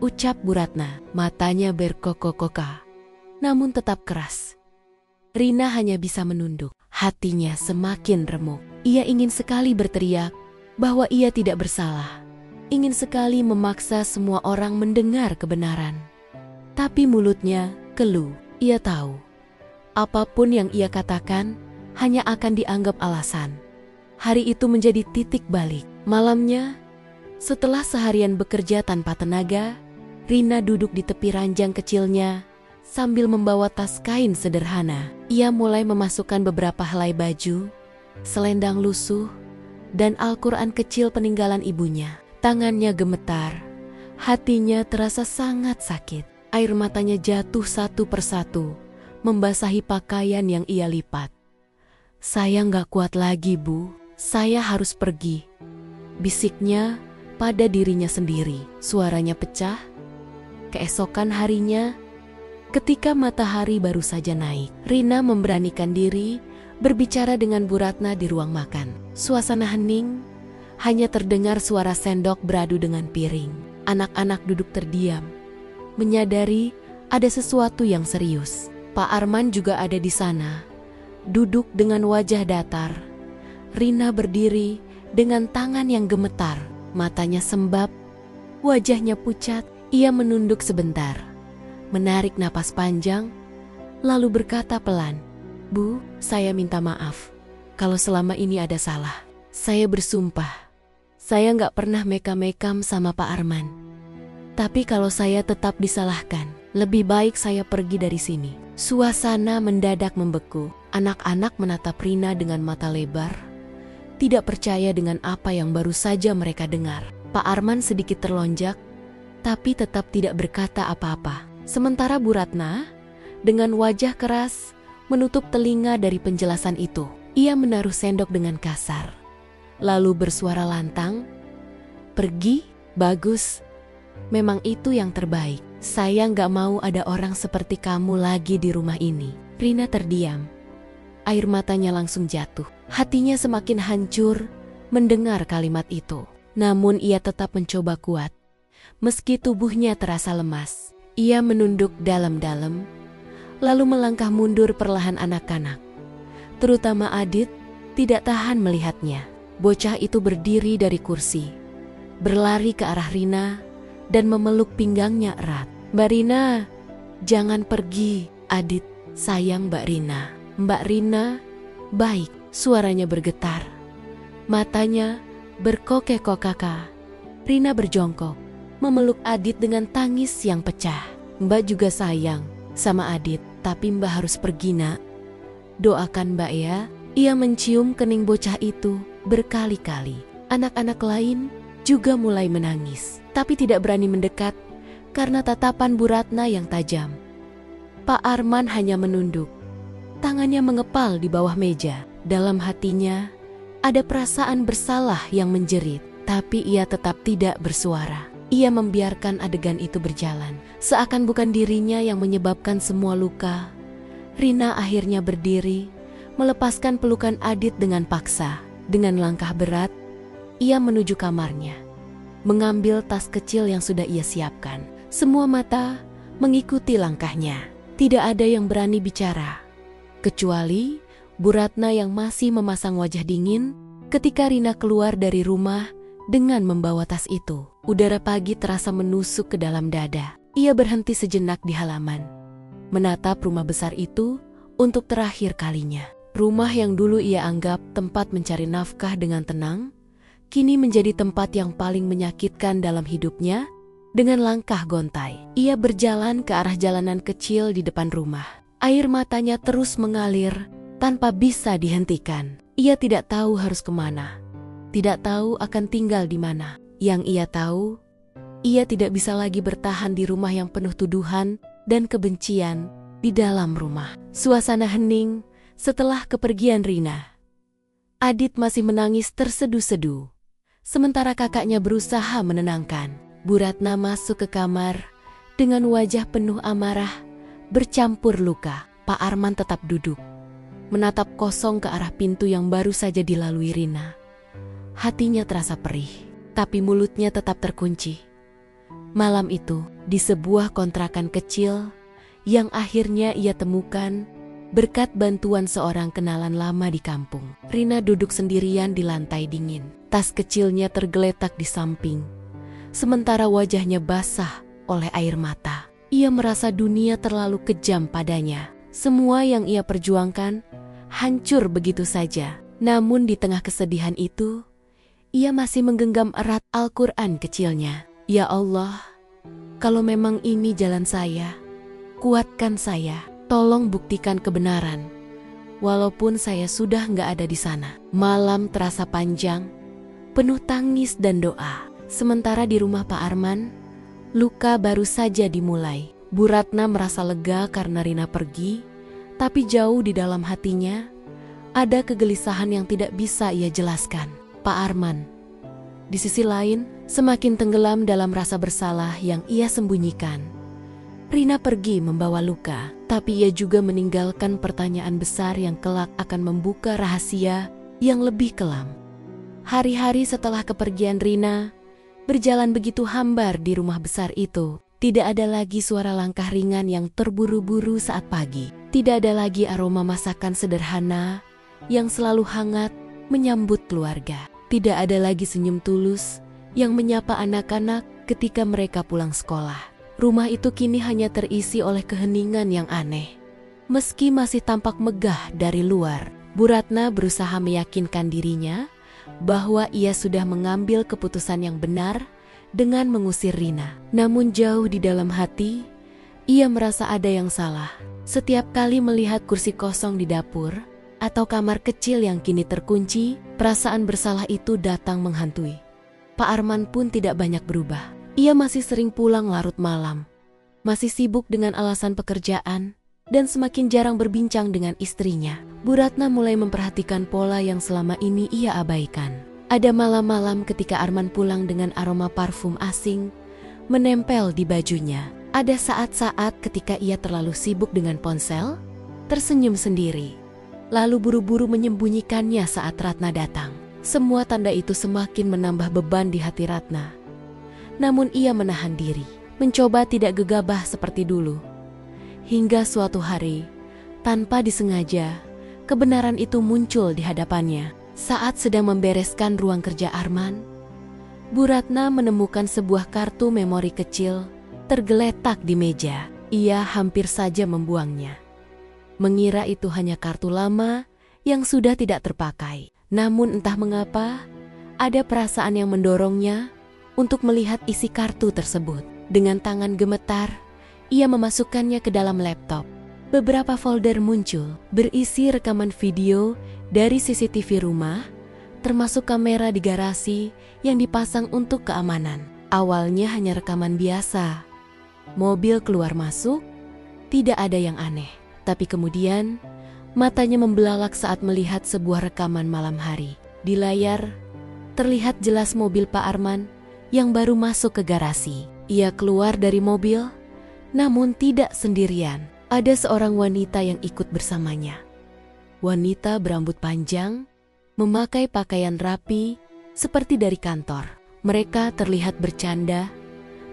S1: ucap Bu Ratna. Matanya berkokok-kokah, namun tetap keras. Rina hanya bisa menunduk. Hatinya semakin remuk. Ia ingin sekali berteriak bahwa ia tidak bersalah. Ingin sekali memaksa semua orang mendengar kebenaran. Tapi mulutnya keluh. Ia tahu, apapun yang ia katakan hanya akan dianggap alasan. Hari itu menjadi titik balik. Malamnya, setelah seharian bekerja tanpa tenaga, Rina duduk di tepi ranjang kecilnya sambil membawa tas kain sederhana. Ia mulai memasukkan beberapa helai baju, selendang lusuh, dan Al-Quran kecil peninggalan ibunya. Tangannya gemetar, hatinya terasa sangat sakit. Air matanya jatuh satu persatu, membasahi pakaian yang ia lipat. Saya nggak kuat lagi, Bu. Saya harus pergi, bisiknya pada dirinya sendiri. Suaranya pecah. Keesokan harinya, ketika matahari baru saja naik, Rina memberanikan diri berbicara dengan Bu Ratna di ruang makan. Suasana hening, hanya terdengar suara sendok beradu dengan piring. Anak-anak duduk terdiam, menyadari ada sesuatu yang serius. Pak Arman juga ada di sana, duduk dengan wajah datar. Rina berdiri dengan tangan yang gemetar, matanya sembab, wajahnya pucat. Ia menunduk sebentar, menarik napas panjang, lalu berkata pelan, Bu, saya minta maaf kalau selama ini ada salah. Saya bersumpah, saya nggak pernah mekam-mekam sama Pak Arman. Tapi kalau saya tetap disalahkan, lebih baik saya pergi dari sini. Suasana mendadak membeku. Anak-anak menatap Rina dengan mata lebar, tidak percaya dengan apa yang baru saja mereka dengar. Pak Arman sedikit terlonjak, tapi tetap tidak berkata apa-apa. Sementara Bu Ratna, dengan wajah keras, menutup telinga dari penjelasan itu. Ia menaruh sendok dengan kasar, lalu bersuara lantang, "Pergi, bagus. Memang itu yang terbaik. Saya nggak mau ada orang seperti kamu lagi di rumah ini." Rina terdiam. Air matanya langsung jatuh. Hatinya semakin hancur mendengar kalimat itu. Namun ia tetap mencoba kuat. Meski tubuhnya terasa lemas, ia menunduk dalam-dalam, lalu melangkah mundur perlahan. Anak-anak, terutama Adit, tidak tahan melihatnya. Bocah itu berdiri dari kursi, berlari ke arah Rina, dan memeluk pinggangnya erat. "Mbak Rina, jangan pergi." "Adit, sayang Mbak Rina." "Mbak Rina, baik." Suaranya bergetar, matanya berkokek-kokaka. Rina berjongkok, memeluk Adit dengan tangis yang pecah. "Mbak juga sayang sama Adit, tapi Mbak harus pergi, nak. Doakan Mbak ya." Ia mencium kening bocah itu berkali-kali. Anak-anak lain juga mulai menangis, tapi tidak berani mendekat karena tatapan Bu Ratna yang tajam. Pak Arman hanya menunduk, tangannya mengepal di bawah meja. Dalam hatinya ada perasaan bersalah yang menjerit, tapi ia tetap tidak bersuara. Ia membiarkan adegan itu berjalan, seakan bukan dirinya yang menyebabkan semua luka. Rina akhirnya berdiri, melepaskan pelukan Adit dengan paksa. Dengan langkah berat, ia menuju kamarnya, mengambil tas kecil yang sudah ia siapkan. Semua mata mengikuti langkahnya. Tidak ada yang berani bicara, kecuali Bu Ratna yang masih memasang wajah dingin ketika Rina keluar dari rumah dengan membawa tas itu. Udara pagi terasa menusuk ke dalam dada. Ia berhenti sejenak di halaman, menatap rumah besar itu untuk terakhir kalinya. Rumah yang dulu ia anggap tempat mencari nafkah dengan tenang, kini menjadi tempat yang paling menyakitkan dalam hidupnya. Dengan langkah gontai, ia berjalan ke arah jalanan kecil di depan rumah. Air matanya terus mengalir tanpa bisa dihentikan. Ia tidak tahu harus kemana, tidak tahu akan tinggal di mana. Yang ia tahu, ia tidak bisa lagi bertahan di rumah yang penuh tuduhan dan kebencian di dalam rumah. Suasana hening setelah kepergian Rina. Adit masih menangis terseduh-seduh, sementara kakaknya berusaha menenangkan. Bu Ratna masuk ke kamar dengan wajah penuh amarah bercampur luka. Pak Arman tetap duduk, menatap kosong ke arah pintu yang baru saja dilalui Rina. Hatinya terasa perih, tapi mulutnya tetap terkunci. Malam itu, di sebuah kontrakan kecil yang akhirnya ia temukan berkat bantuan seorang kenalan lama di kampung, Rina duduk sendirian di lantai dingin. Tas kecilnya tergeletak di samping, sementara wajahnya basah oleh air mata. Ia merasa dunia terlalu kejam padanya. Semua yang ia perjuangkan hancur begitu saja. Namun di tengah kesedihan itu, ia masih menggenggam erat Al-Quran kecilnya. "Ya Allah, kalau memang ini jalan saya, kuatkan saya. Tolong buktikan kebenaran, walaupun saya sudah nggak ada di sana." Malam terasa panjang, penuh tangis dan doa. Sementara di rumah Pak Arman, luka baru saja dimulai. Bu Ratna merasa lega karena Rina pergi, tapi jauh di dalam hatinya ada kegelisahan yang tidak bisa ia jelaskan. Pak Arman, di sisi lain, semakin tenggelam dalam rasa bersalah yang ia sembunyikan. Rina pergi membawa luka, tapi ia juga meninggalkan pertanyaan besar yang kelak akan membuka rahasia yang lebih kelam. Hari-hari setelah kepergian Rina berjalan begitu hambar di rumah besar itu. Tidak ada lagi suara langkah ringan yang terburu-buru saat pagi. Tidak ada lagi aroma masakan sederhana yang selalu hangat menyambut keluarga. Tidak ada lagi senyum tulus yang menyapa anak-anak ketika mereka pulang sekolah. Rumah itu kini hanya terisi oleh keheningan yang aneh. Meski masih tampak megah dari luar, Bu Ratna berusaha meyakinkan dirinya bahwa ia sudah mengambil keputusan yang benar dengan mengusir Rina. Namun jauh di dalam hati, Ia merasa ada yang salah. Setiap kali melihat kursi kosong di dapur atau kamar kecil yang kini terkunci, perasaan bersalah itu datang menghantui. Pak Arman pun tidak banyak berubah. Ia masih sering pulang larut malam, masih sibuk dengan alasan pekerjaan, dan semakin jarang berbincang dengan istrinya. Bu Ratna mulai memperhatikan pola yang selama ini ia abaikan. Ada malam-malam ketika Arman pulang dengan aroma parfum asing menempel di bajunya. Ada saat-saat ketika ia terlalu sibuk dengan ponsel, tersenyum sendiri, lalu buru-buru menyembunyikannya saat Ratna datang. Semua tanda itu semakin menambah beban di hati Ratna. Namun ia menahan diri, mencoba tidak gegabah seperti dulu. Hingga suatu hari, tanpa disengaja, kebenaran itu muncul di hadapannya. Saat sedang membereskan ruang kerja Arman, Bu Ratna menemukan sebuah kartu memori kecil tergeletak di meja. Ia hampir saja membuangnya, mengira itu hanya kartu lama yang sudah tidak terpakai. Namun entah mengapa, ada perasaan yang mendorongnya untuk melihat isi kartu tersebut. Dengan tangan gemetar, ia memasukkannya ke dalam laptop. Beberapa folder muncul, berisi rekaman video dari CCTV rumah, termasuk kamera di garasi yang dipasang untuk keamanan. Awalnya hanya rekaman biasa, mobil keluar masuk, tidak ada yang aneh. Tapi kemudian, matanya membelalak saat melihat sebuah rekaman malam hari. Di layar, terlihat jelas mobil Pak Arman yang baru masuk ke garasi. Ia keluar dari mobil, namun tidak sendirian. Ada seorang wanita yang ikut bersamanya. Wanita berambut panjang, memakai pakaian rapi seperti dari kantor. Mereka terlihat bercanda,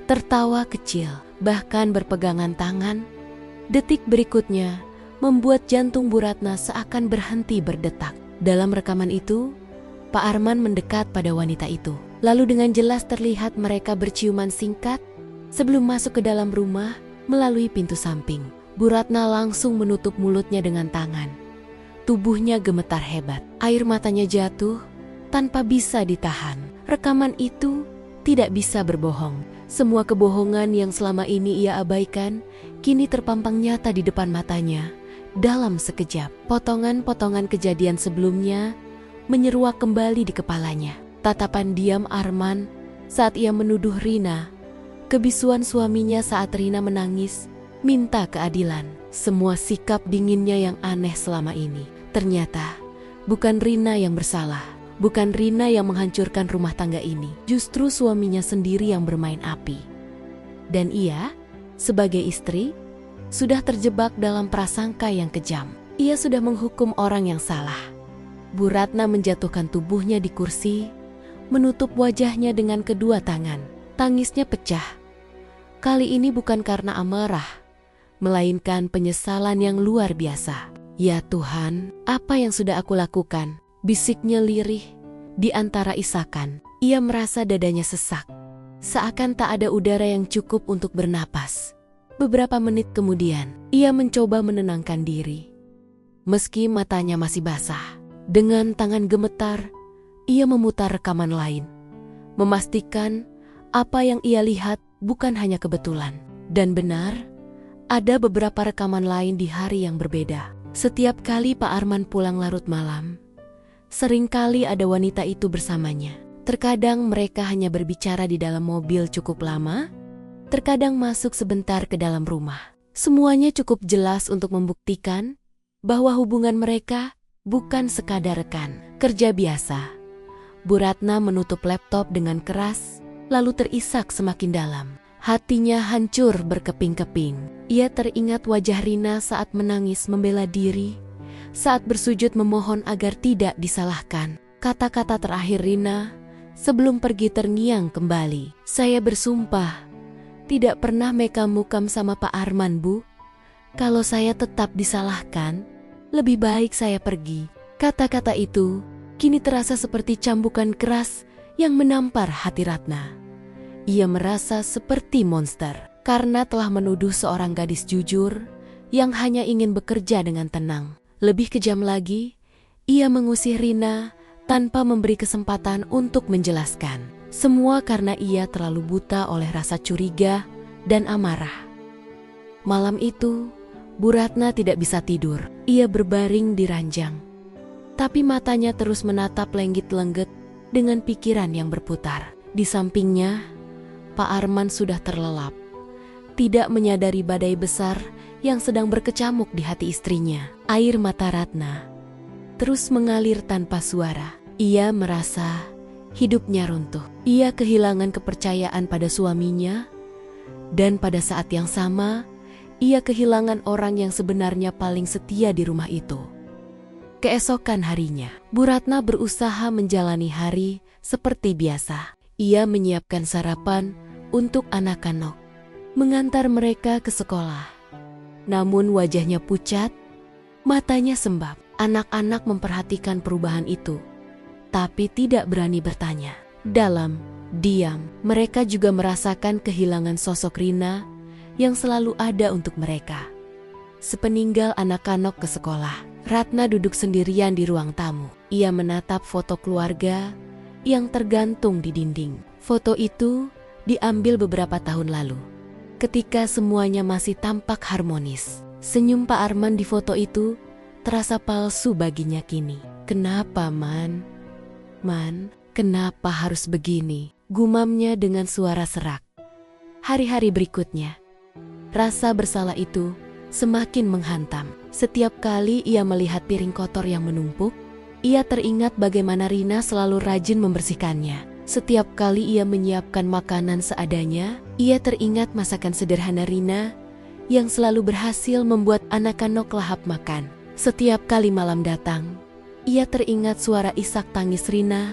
S1: tertawa kecil, bahkan berpegangan tangan. Detik berikutnya membuat jantung Bu Ratna seakan berhenti berdetak. Dalam rekaman itu, Pak Arman mendekat pada wanita itu. Lalu dengan jelas terlihat mereka berciuman singkat sebelum masuk ke dalam rumah melalui pintu samping. Bu Ratna langsung menutup mulutnya dengan tangan. Tubuhnya gemetar hebat. Air matanya jatuh tanpa bisa ditahan. Rekaman itu tidak bisa berbohong. Semua kebohongan yang selama ini ia abaikan kini terpampang nyata di depan matanya. Dalam sekejap, potongan-potongan kejadian sebelumnya menyeruak kembali di kepalanya. Tatapan diam Arman saat ia menuduh Rina, kebisuan suaminya saat Rina menangis, minta keadilan. Semua sikap dinginnya yang aneh selama ini. Ternyata bukan Rina yang bersalah, bukan Rina yang menghancurkan rumah tangga ini. Justru suaminya sendiri yang bermain api. Dan ia, sebagai istri, sudah terjebak dalam prasangka yang kejam. Ia sudah menghukum orang yang salah. Bu Ratna menjatuhkan tubuhnya di kursi, menutup wajahnya dengan kedua tangan. Tangisnya pecah. Kali ini bukan karena amarah, melainkan penyesalan yang luar biasa. Ya Tuhan, apa yang sudah aku lakukan? Bisiknya lirih di antara isakan. Ia merasa dadanya sesak, seakan tak ada udara yang cukup untuk bernapas. Beberapa menit kemudian, ia mencoba menenangkan diri. Meski matanya masih basah, dengan tangan gemetar, ia memutar rekaman lain, memastikan apa yang ia lihat bukan hanya kebetulan. Dan benar, ada beberapa rekaman lain di hari yang berbeda. Setiap kali Pak Arman pulang larut malam, seringkali ada wanita itu bersamanya. Terkadang mereka hanya berbicara di dalam mobil cukup lama, terkadang masuk sebentar ke dalam rumah. Semuanya cukup jelas untuk membuktikan bahwa hubungan mereka bukan sekadar rekan kerja biasa. Bu Ratna menutup laptop dengan keras, lalu terisak semakin dalam. Hatinya hancur berkeping-keping. Ia teringat wajah Rina saat menangis membela diri, saat bersujud memohon agar tidak disalahkan. Kata-kata terakhir Rina sebelum pergi terngiang kembali. Saya bersumpah tidak pernah mekam-mukam sama Pak Arman, Bu. Kalau saya tetap disalahkan, lebih baik saya pergi. Kata-kata itu kini terasa seperti cambukan keras yang menampar hati Ratna. Ia merasa seperti monster karena telah menuduh seorang gadis jujur yang hanya ingin bekerja dengan tenang. Lebih kejam lagi, ia mengusir Rina tanpa memberi kesempatan untuk menjelaskan. Semua karena ia terlalu buta oleh rasa curiga dan amarah. Malam itu, Bu Ratna tidak bisa tidur. Ia berbaring di ranjang. Tapi matanya terus menatap lenggit-lengget dengan pikiran yang berputar. Di sampingnya, Pak Arman sudah terlelap. Tidak menyadari badai besar yang sedang berkecamuk di hati istrinya. Air mata Ratna terus mengalir tanpa suara. Ia merasa hidupnya runtuh. Ia kehilangan kepercayaan pada suaminya, dan pada saat yang sama, ia kehilangan orang yang sebenarnya paling setia di rumah itu. Keesokan harinya, Bu Ratna berusaha menjalani hari seperti biasa. Ia menyiapkan sarapan untuk anak-anak, mengantar mereka ke sekolah. Namun wajahnya pucat, matanya sembab. Anak-anak memperhatikan perubahan itu, tapi tidak berani bertanya. Dalam diam, mereka juga merasakan kehilangan sosok Rina yang selalu ada untuk mereka. Sepeninggal anak-anak ke sekolah, Ratna duduk sendirian di ruang tamu. Ia menatap foto keluarga yang tergantung di dinding. Foto itu diambil beberapa tahun lalu, ketika semuanya masih tampak harmonis. Senyum Pak Arman di foto itu terasa palsu baginya kini. "Kenapa, Man? Man, kenapa harus begini?" gumamnya dengan suara serak. Hari-hari berikutnya, rasa bersalah itu semakin menghantam. Setiap kali ia melihat piring kotor yang menumpuk, ia teringat bagaimana Rina selalu rajin membersihkannya. Setiap kali ia menyiapkan makanan seadanya, ia teringat masakan sederhana Rina yang selalu berhasil membuat anak-anak lahap makan. Setiap kali malam datang, ia teringat suara isak tangis Rina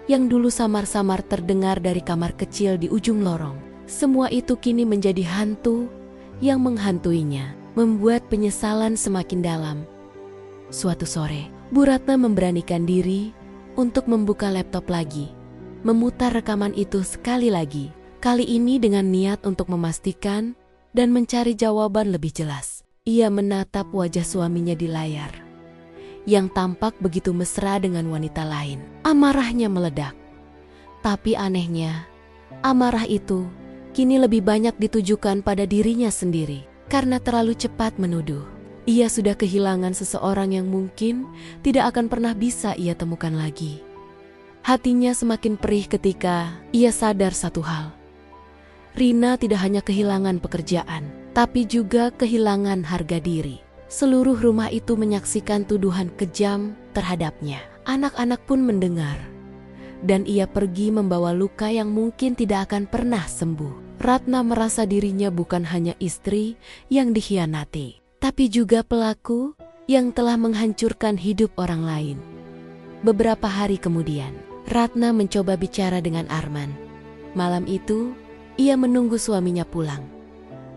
S1: yang dulu samar-samar terdengar dari kamar kecil di ujung lorong. Semua itu kini menjadi hantu yang menghantuinya, membuat penyesalan semakin dalam. Suatu sore, Bu Ratna memberanikan diri untuk membuka laptop lagi, memutar rekaman itu sekali lagi, kali ini dengan niat untuk memastikan dan mencari jawaban lebih jelas. Ia menatap wajah suaminya di layar, yang tampak begitu mesra dengan wanita lain. Amarahnya meledak. Tapi anehnya, amarah itu kini lebih banyak ditujukan pada dirinya sendiri. Karena terlalu cepat menuduh, ia sudah kehilangan seseorang yang mungkin tidak akan pernah bisa ia temukan lagi. Hatinya semakin perih ketika ia sadar satu hal. Rina tidak hanya kehilangan pekerjaan, tapi juga kehilangan harga diri. Seluruh rumah itu menyaksikan tuduhan kejam terhadapnya. Anak-anak pun mendengar. Dan ia pergi membawa luka yang mungkin tidak akan pernah sembuh. Ratna merasa dirinya bukan hanya istri yang dikhianati, tapi juga pelaku yang telah menghancurkan hidup orang lain. Beberapa hari kemudian, Ratna mencoba bicara dengan Arman. Malam itu, ia menunggu suaminya pulang.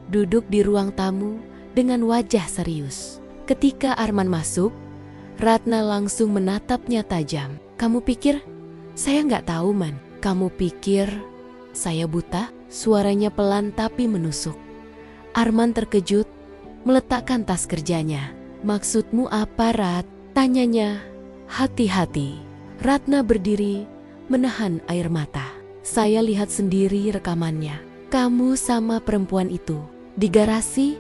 S1: Duduk di ruang tamu dengan wajah serius. Ketika Arman masuk, Ratna langsung menatapnya tajam. "Kamu pikir saya nggak tahu, Man? Kamu pikir saya buta?" Suaranya pelan tapi menusuk. Arman terkejut, meletakkan tas kerjanya. "Maksudmu apa, Rat?" tanyanya. Hati-hati. Ratna berdiri, menahan air mata. "Saya lihat sendiri rekamannya. Kamu sama perempuan itu di garasi,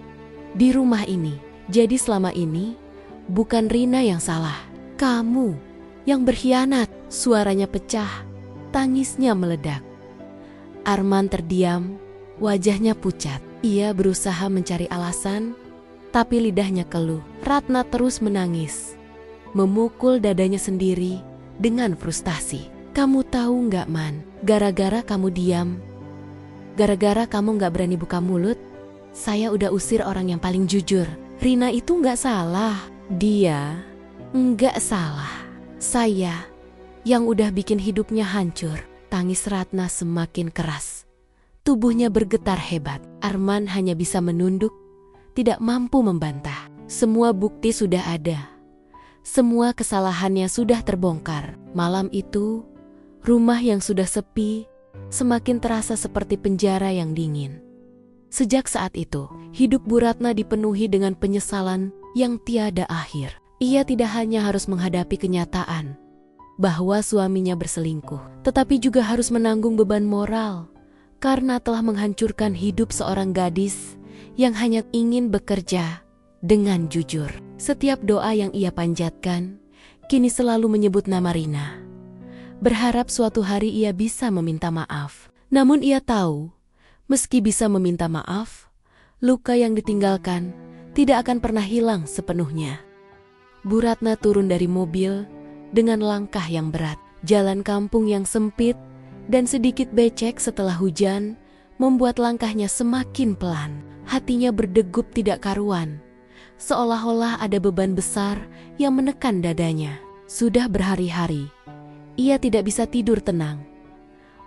S1: di rumah ini. Jadi selama ini bukan Rina yang salah. Kamu yang berkhianat." Suaranya pecah, tangisnya meledak. Arman terdiam, wajahnya pucat. Ia berusaha mencari alasan, tapi lidahnya keluh. Ratna terus menangis, memukul dadanya sendiri dengan frustasi. "Kamu tahu nggak, Man? Gara-gara kamu diam, gara-gara kamu nggak berani buka mulut, saya udah usir orang yang paling jujur. Rina itu nggak salah. Dia nggak salah. Saya yang udah bikin hidupnya hancur." Tangis Ratna semakin keras. Tubuhnya bergetar hebat. Arman hanya bisa menunduk, tidak mampu membantah. Semua bukti sudah ada. Semua kesalahannya sudah terbongkar. Malam itu, rumah yang sudah sepi semakin terasa seperti penjara yang dingin. Sejak saat itu, hidup Bu Ratna dipenuhi dengan penyesalan yang tiada akhir. Ia tidak hanya harus menghadapi kenyataan bahwa suaminya berselingkuh, tetapi juga harus menanggung beban moral karena telah menghancurkan hidup seorang gadis yang hanya ingin bekerja dengan jujur. Setiap doa yang ia panjatkan kini selalu menyebut nama Rina, berharap suatu hari ia bisa meminta maaf. Namun ia tahu, meski bisa meminta maaf, luka yang ditinggalkan tidak akan pernah hilang sepenuhnya. Bu Ratna turun dari mobil dengan langkah yang berat. Jalan kampung yang sempit dan sedikit becek setelah hujan membuat langkahnya semakin pelan. Hatinya berdegup tidak karuan, seolah-olah ada beban besar yang menekan dadanya. Sudah berhari-hari, ia tidak bisa tidur tenang.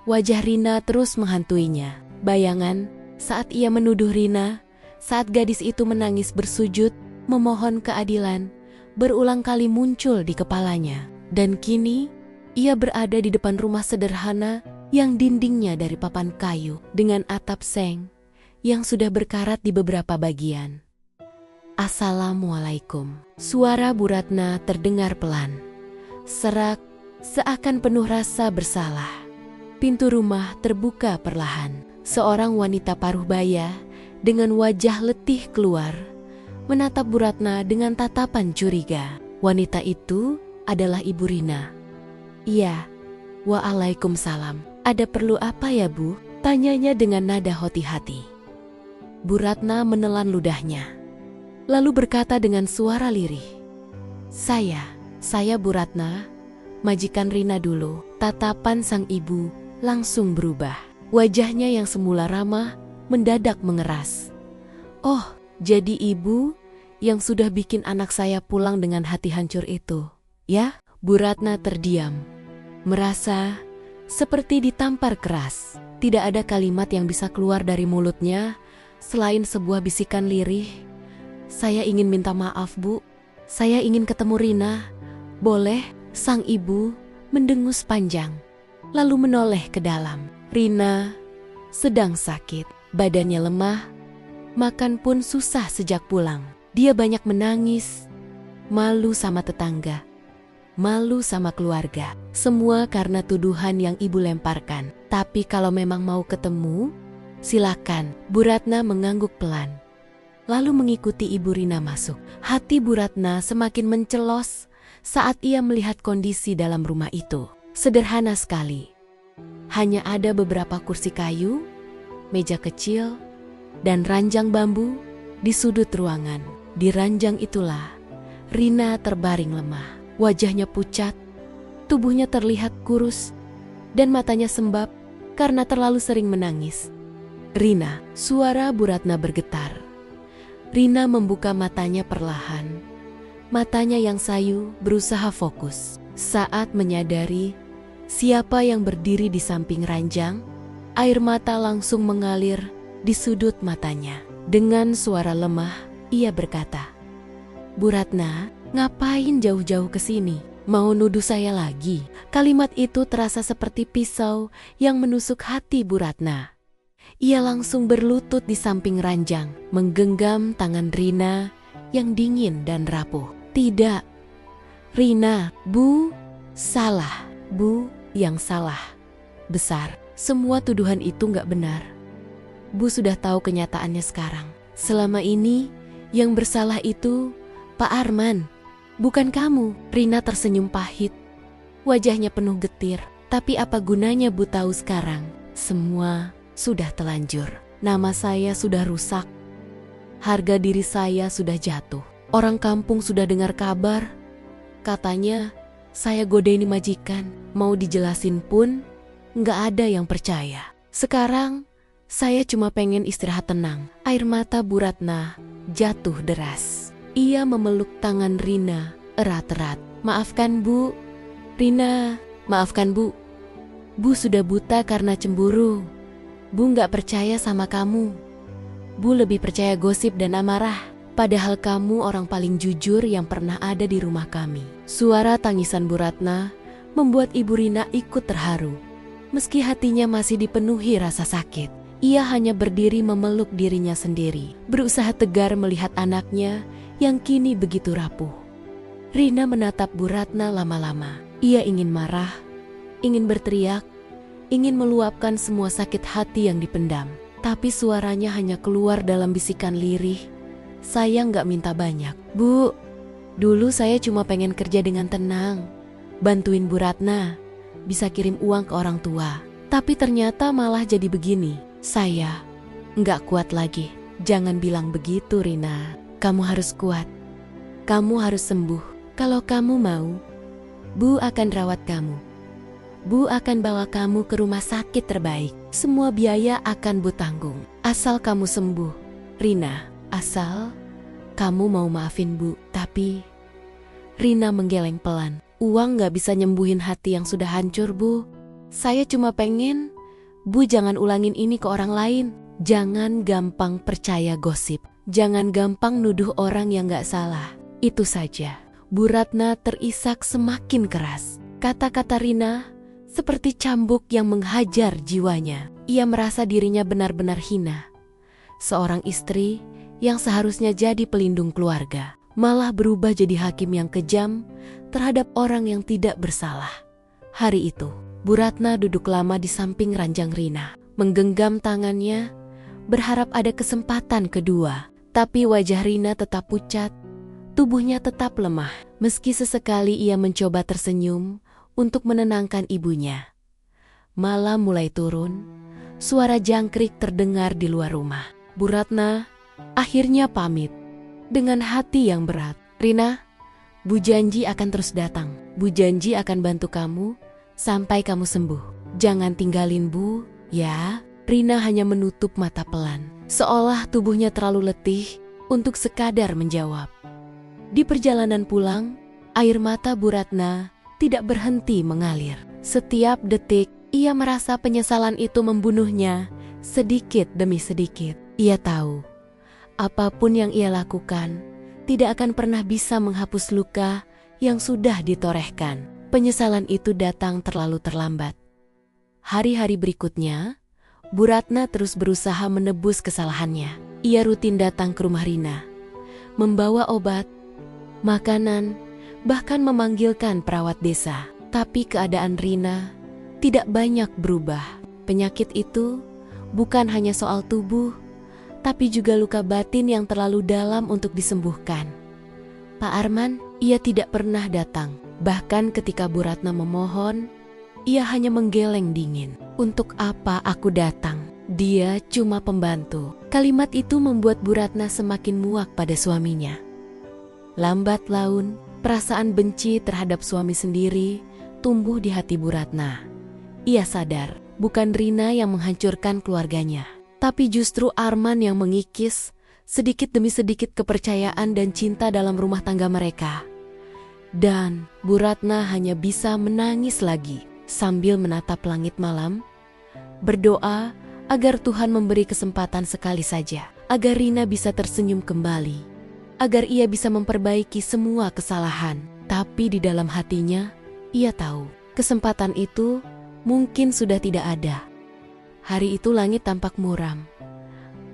S1: Wajah Rina terus menghantuinya. Bayangan saat ia menuduh Rina, saat gadis itu menangis bersujud, memohon keadilan, berulang kali muncul di kepalanya. Dan kini, ia berada di depan rumah sederhana yang dindingnya dari papan kayu dengan atap seng yang sudah berkarat di beberapa bagian. Assalamualaikum. Suara Bu Ratna terdengar pelan, serak, seakan penuh rasa bersalah. Pintu rumah terbuka perlahan. Seorang wanita paruh baya dengan wajah letih keluar, menatap Bu Ratna dengan tatapan curiga. Wanita itu adalah Ibu Rina. Iya, waalaikumsalam. Ada perlu apa ya, Bu? Tanyanya dengan nada hati-hati. Bu Ratna menelan ludahnya, lalu berkata dengan suara lirih, Saya Bu Ratna, majikan Rina dulu." Tatapan sang ibu langsung berubah. Wajahnya yang semula ramah mendadak mengeras. "Oh, jadi ibu yang sudah bikin anak saya pulang dengan hati hancur itu, ya?" Bu Ratna terdiam, merasa seperti ditampar keras. Tidak ada kalimat yang bisa keluar dari mulutnya selain sebuah bisikan lirih. "Saya ingin minta maaf, Bu. Saya ingin ketemu Rina. Boleh?" Sang ibu mendengus panjang, lalu menoleh ke dalam. Rina sedang sakit, badannya lemah, makan pun susah sejak pulang. Dia banyak menangis, malu sama tetangga, malu sama keluarga. Semua karena tuduhan yang ibu lemparkan. "Tapi kalau memang mau ketemu, silakan." Bu Ratna mengangguk pelan, lalu mengikuti Ibu Rina masuk. Hati Bu Ratna semakin mencelos saat ia melihat kondisi dalam rumah itu. Sederhana sekali. Hanya ada beberapa kursi kayu, meja kecil, dan ranjang bambu di sudut ruangan. Di ranjang itulah Rina terbaring lemah. Wajahnya pucat, tubuhnya terlihat kurus, dan matanya sembab karena terlalu sering menangis. "Rina," suara Bu Ratna bergetar. Rina membuka matanya perlahan. Matanya yang sayu berusaha fokus. Saat menyadari siapa yang berdiri di samping ranjang, air mata langsung mengalir di sudut matanya. Dengan suara lemah, ia berkata, "Bu Ratna, ngapain jauh-jauh ke sini? Mau nuduh saya lagi?" Kalimat itu terasa seperti pisau yang menusuk hati Bu Ratna. Ia langsung berlutut di samping ranjang, menggenggam tangan Rina yang dingin dan rapuh. "Tidak, Rina, Bu, salah. Bu yang salah. Besar. Semua tuduhan itu nggak benar. Bu sudah tahu kenyataannya sekarang. Selama ini yang bersalah itu Pak Arman, bukan kamu." Rina tersenyum pahit. Wajahnya penuh getir. "Tapi apa gunanya Bu tahu sekarang? Semua sudah telanjur. Nama saya sudah rusak. Harga diri saya sudah jatuh. Orang kampung sudah dengar kabar. Katanya saya godain majikan. Mau dijelasin pun nggak ada yang percaya. Sekarang saya cuma pengen istirahat tenang." Air mata Bu Ratna jatuh deras. Ia memeluk tangan Rina erat-erat. "Maafkan Bu, Rina, maafkan Bu. Bu sudah buta karena cemburu. Bu nggak percaya sama kamu. Bu lebih percaya gosip dan amarah. Padahal kamu orang paling jujur yang pernah ada di rumah kami." Suara tangisan Bu Ratna membuat Ibu Rina ikut terharu. Meski hatinya masih dipenuhi rasa sakit, ia hanya berdiri memeluk dirinya sendiri, berusaha tegar melihat anaknya yang kini begitu rapuh. Rina menatap Bu Ratna lama-lama. Ia ingin marah, ingin berteriak, ingin meluapkan semua sakit hati yang dipendam. tapi suaranya hanya keluar dalam bisikan lirih. Saya nggak minta banyak. Bu, dulu saya cuma pengen kerja dengan tenang, bantuin Bu Ratna, bisa kirim uang ke orang tua. Tapi ternyata malah jadi begini. Saya nggak kuat lagi. Jangan bilang begitu, Rina. Kamu harus kuat. Kamu harus sembuh. Kalau kamu mau, Bu akan rawat kamu. Bu akan bawa kamu ke rumah sakit terbaik. Semua biaya akan Bu tanggung. Asal kamu sembuh, Rina. Asal kamu mau maafin Bu. Tapi Rina menggeleng pelan. Uang gak bisa nyembuhin hati yang sudah hancur, Bu. Saya cuma pengen Bu jangan ulangin ini ke orang lain. Jangan gampang percaya gosip. Jangan gampang nuduh orang yang gak salah. Itu saja. Bu Ratna terisak semakin keras. Kata-kata Rina seperti cambuk yang menghajar jiwanya. Ia merasa dirinya benar-benar hina. Seorang istri yang seharusnya jadi pelindung keluarga, malah berubah jadi hakim yang kejam terhadap orang yang tidak bersalah. Hari itu, Bu Ratna duduk lama di samping ranjang Rina, menggenggam tangannya, berharap ada kesempatan kedua. Tapi wajah Rina tetap pucat, tubuhnya tetap lemah. Meski sesekali ia mencoba tersenyum untuk menenangkan ibunya. Malam mulai turun, suara jangkrik terdengar di luar rumah. Bu Ratna akhirnya pamit dengan hati yang berat. Rina, Bu janji akan terus datang. Bu janji akan bantu kamu sampai kamu sembuh. Jangan tinggalin Bu, ya. Rina hanya menutup mata pelan, seolah tubuhnya terlalu letih untuk sekadar menjawab. Di perjalanan pulang, air mata Bu Ratna tidak berhenti mengalir. Setiap detik, ia merasa penyesalan itu membunuhnya sedikit demi sedikit. Ia tahu, apapun yang ia lakukan tidak akan pernah bisa menghapus luka yang sudah ditorehkan. Penyesalan itu datang terlalu terlambat. Hari-hari berikutnya, Bu Ratna terus berusaha menebus kesalahannya. Ia rutin datang ke rumah Rina, membawa obat, makanan, bahkan memanggilkan perawat desa. Tapi keadaan Rina tidak banyak berubah. Penyakit itu bukan hanya soal tubuh, tapi juga luka batin yang terlalu dalam untuk disembuhkan. Pak Arman, ia tidak pernah datang. Bahkan ketika Bu Ratna memohon, ia hanya menggeleng dingin. Untuk apa aku datang? Dia cuma pembantu. Kalimat itu membuat Bu Ratna semakin muak pada suaminya. Lambat laun, perasaan benci terhadap suami sendiri tumbuh di hati Bu Ratna. Ia sadar, bukan Rina yang menghancurkan keluarganya, tapi justru Arman yang mengikis sedikit demi sedikit kepercayaan dan cinta dalam rumah tangga mereka. Dan Bu Ratna hanya bisa menangis lagi sambil menatap langit malam, berdoa agar Tuhan memberi kesempatan sekali saja, agar Rina bisa tersenyum kembali, agar ia bisa memperbaiki semua kesalahan. Tapi di dalam hatinya, ia tahu kesempatan itu mungkin sudah tidak ada. Hari itu langit tampak muram.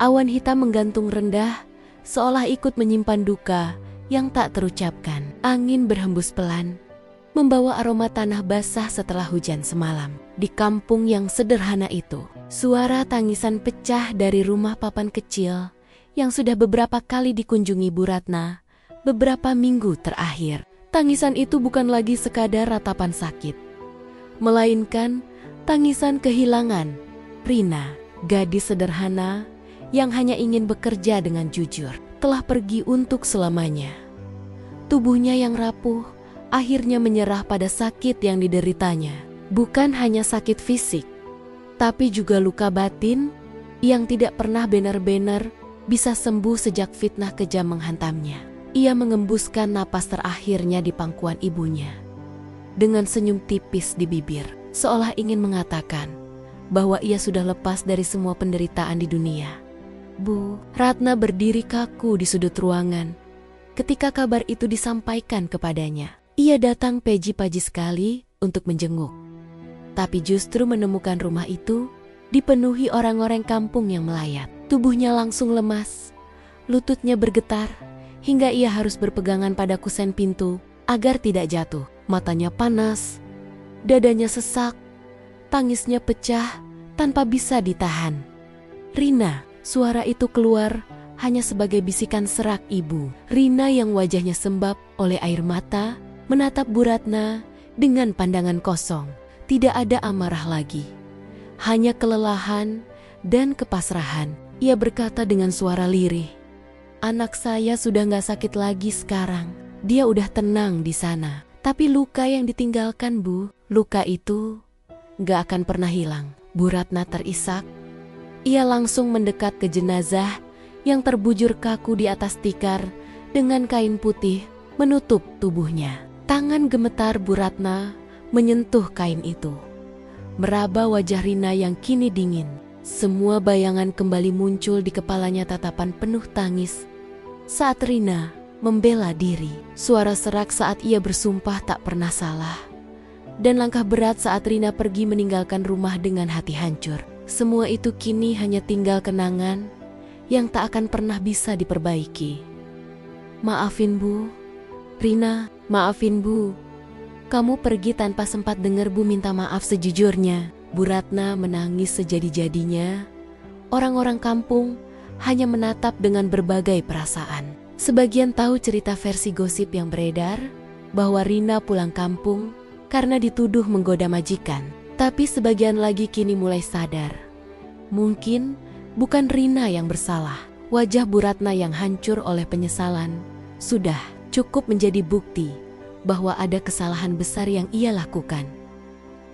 S1: Awan hitam menggantung rendah, seolah ikut menyimpan duka yang tak terucapkan. Angin berhembus pelan, membawa aroma tanah basah setelah hujan semalam. Di kampung yang sederhana itu, suara tangisan pecah dari rumah papan kecil yang sudah beberapa kali dikunjungi Bu Ratna beberapa minggu terakhir. Tangisan itu bukan lagi sekadar ratapan sakit, melainkan tangisan kehilangan Rina, gadis sederhana yang hanya ingin bekerja dengan jujur, telah pergi untuk selamanya. Tubuhnya yang rapuh akhirnya menyerah pada sakit yang dideritanya. Bukan hanya sakit fisik, tapi juga luka batin yang tidak pernah benar-benar bisa sembuh sejak fitnah kejam menghantamnya. Ia mengembuskan napas terakhirnya di pangkuan ibunya, dengan senyum tipis di bibir, seolah ingin mengatakan bahwa ia sudah lepas dari semua penderitaan di dunia. Bu Ratna berdiri kaku di sudut ruangan ketika kabar itu disampaikan kepadanya. Ia datang pagi-pagi sekali untuk menjenguk, tapi justru menemukan rumah itu dipenuhi orang-orang kampung yang melayat. Tubuhnya langsung lemas, lututnya bergetar, hingga ia harus berpegangan pada kusen pintu agar tidak jatuh. Matanya panas, dadanya sesak, tangisnya pecah tanpa bisa ditahan. "Rina." Suara itu keluar hanya sebagai bisikan serak ibu. Rina yang wajahnya sembab oleh air mata menatap Bu Ratna dengan pandangan kosong. Tidak ada amarah lagi, hanya kelelahan dan kepasrahan. Ia berkata dengan suara lirih, "Anak saya sudah gak sakit lagi sekarang. Dia udah tenang di sana. Tapi luka yang ditinggalkan, Bu, luka itu gak akan pernah hilang." Bu Ratna terisak. Ia langsung mendekat ke jenazah yang terbujur kaku di atas tikar dengan kain putih menutup tubuhnya. Tangan gemetar Bu Ratna menyentuh kain itu, meraba wajah Rina yang kini dingin. Semua bayangan kembali muncul di kepalanya, tatapan penuh tangis saat Rina membela diri, suara serak saat ia bersumpah tak pernah salah, dan langkah berat saat Rina pergi meninggalkan rumah dengan hati hancur. Semua itu kini hanya tinggal kenangan yang tak akan pernah bisa diperbaiki. "Maafin Bu, Rina, maafin Bu. Kamu pergi tanpa sempat dengar Bu minta maaf sejujurnya." Bu Ratna menangis sejadi-jadinya. Orang-orang kampung hanya menatap dengan berbagai perasaan. Sebagian tahu cerita versi gosip yang beredar bahwa Rina pulang kampung karena dituduh menggoda majikan. Tapi sebagian lagi kini mulai sadar, mungkin bukan Rina yang bersalah. Wajah Bu Ratna yang hancur oleh penyesalan sudah cukup menjadi bukti bahwa ada kesalahan besar yang ia lakukan.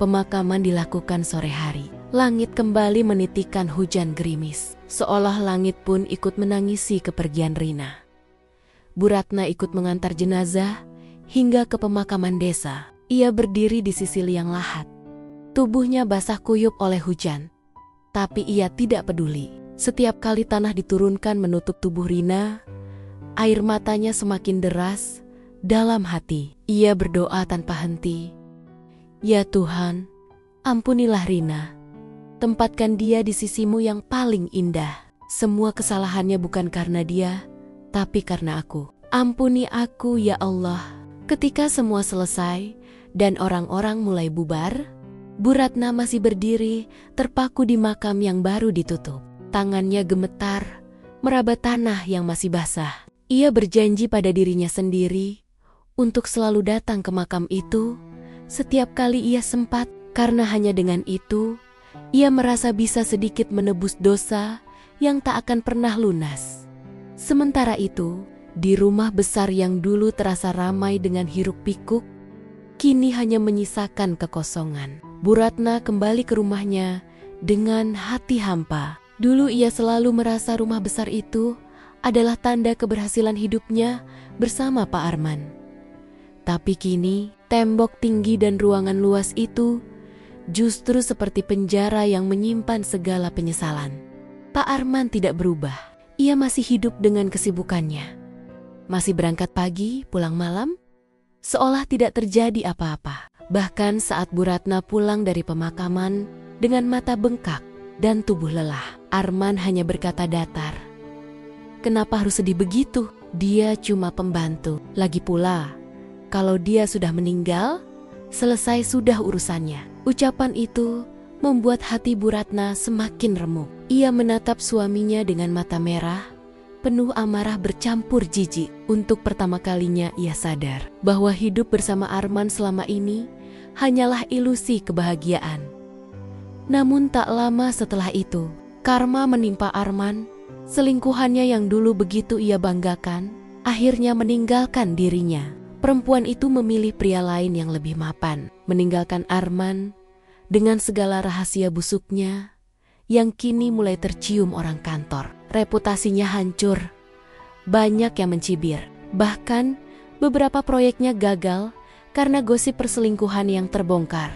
S1: Pemakaman dilakukan sore hari. Langit kembali menitikan hujan gerimis, seolah langit pun ikut menangisi kepergian Rina. Bu Ratna ikut mengantar jenazah hingga ke pemakaman desa. Ia berdiri di sisi liang lahat. Tubuhnya basah kuyup oleh hujan, tapi ia tidak peduli. Setiap kali tanah diturunkan menutup tubuh Rina, air matanya semakin deras. Dalam hati, ia berdoa tanpa henti, "Ya Tuhan, ampunilah Rina. Tempatkan dia di sisimu yang paling indah. Semua kesalahannya bukan karena dia, tapi karena aku. Ampuni aku ya Allah." Ketika semua selesai dan orang-orang mulai bubar, Bu Ratna masih berdiri terpaku di makam yang baru ditutup. Tangannya gemetar, meraba tanah yang masih basah. Ia berjanji pada dirinya sendiri untuk selalu datang ke makam itu setiap kali ia sempat, karena hanya dengan itu ia merasa bisa sedikit menebus dosa yang tak akan pernah lunas. Sementara itu, di rumah besar yang dulu terasa ramai dengan hiruk-pikuk, kini hanya menyisakan kekosongan. Bu Ratna kembali ke rumahnya dengan hati hampa. Dulu ia selalu merasa rumah besar itu adalah tanda keberhasilan hidupnya bersama Pak Arman. Tapi kini, tembok tinggi dan ruangan luas itu justru seperti penjara yang menyimpan segala penyesalan. Pak Arman tidak berubah. Ia masih hidup dengan kesibukannya. Masih berangkat pagi, pulang malam, seolah tidak terjadi apa-apa. Bahkan saat Bu Ratna pulang dari pemakaman dengan mata bengkak dan tubuh lelah, Arman hanya berkata datar, "Kenapa harus sedih begitu? Dia cuma pembantu. Lagi pula, kalau dia sudah meninggal, selesai sudah urusannya." Ucapan itu membuat hati Bu Ratna semakin remuk. Ia menatap suaminya dengan mata merah, penuh amarah bercampur jijik. Untuk pertama kalinya ia sadar bahwa hidup bersama Arman selama ini hanyalah ilusi kebahagiaan. Namun tak lama setelah itu, karma menimpa Arman. Selingkuhannya yang dulu begitu ia banggakan, akhirnya meninggalkan dirinya. Perempuan itu memilih pria lain yang lebih mapan, meninggalkan Arman dengan segala rahasia busuknya yang kini mulai tercium orang kantor. Reputasinya hancur, banyak yang mencibir. Bahkan beberapa proyeknya gagal karena gosip perselingkuhan yang terbongkar.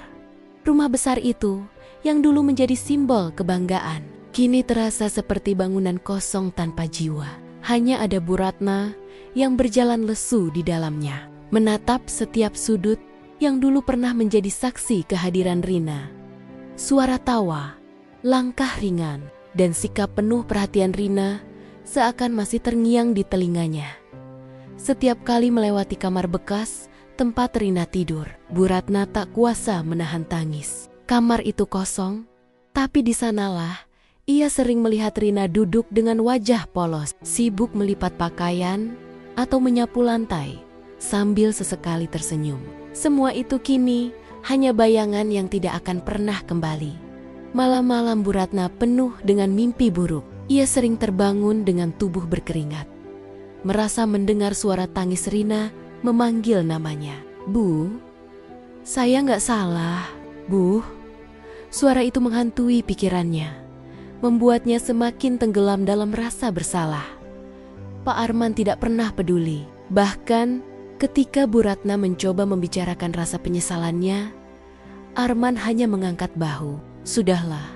S1: Rumah besar itu yang dulu menjadi simbol kebanggaan, kini terasa seperti bangunan kosong tanpa jiwa. Hanya ada Bu Ratna yang berjalan lesu di dalamnya, menatap setiap sudut yang dulu pernah menjadi saksi kehadiran Rina. Suara tawa, langkah ringan, dan sikap penuh perhatian Rina seakan masih terngiang di telinganya. Setiap kali melewati kamar bekas tempat Rina tidur, Bu Ratna tak kuasa menahan tangis. Kamar itu kosong, tapi di sanalah Ia sering melihat Rina duduk dengan wajah polos, sibuk melipat pakaian atau menyapu lantai, sambil sesekali tersenyum. Semua itu kini hanya bayangan yang tidak akan pernah kembali. Malam-malam Bu Ratna penuh dengan mimpi buruk. Ia sering terbangun dengan tubuh berkeringat, merasa mendengar suara tangis Rina memanggil namanya. "Bu, saya nggak salah, Bu." Suara itu menghantui pikirannya, membuatnya semakin tenggelam dalam rasa bersalah. Pak Arman tidak pernah peduli. Bahkan ketika Bu Ratna mencoba membicarakan rasa penyesalannya, Arman hanya mengangkat bahu. "Sudahlah,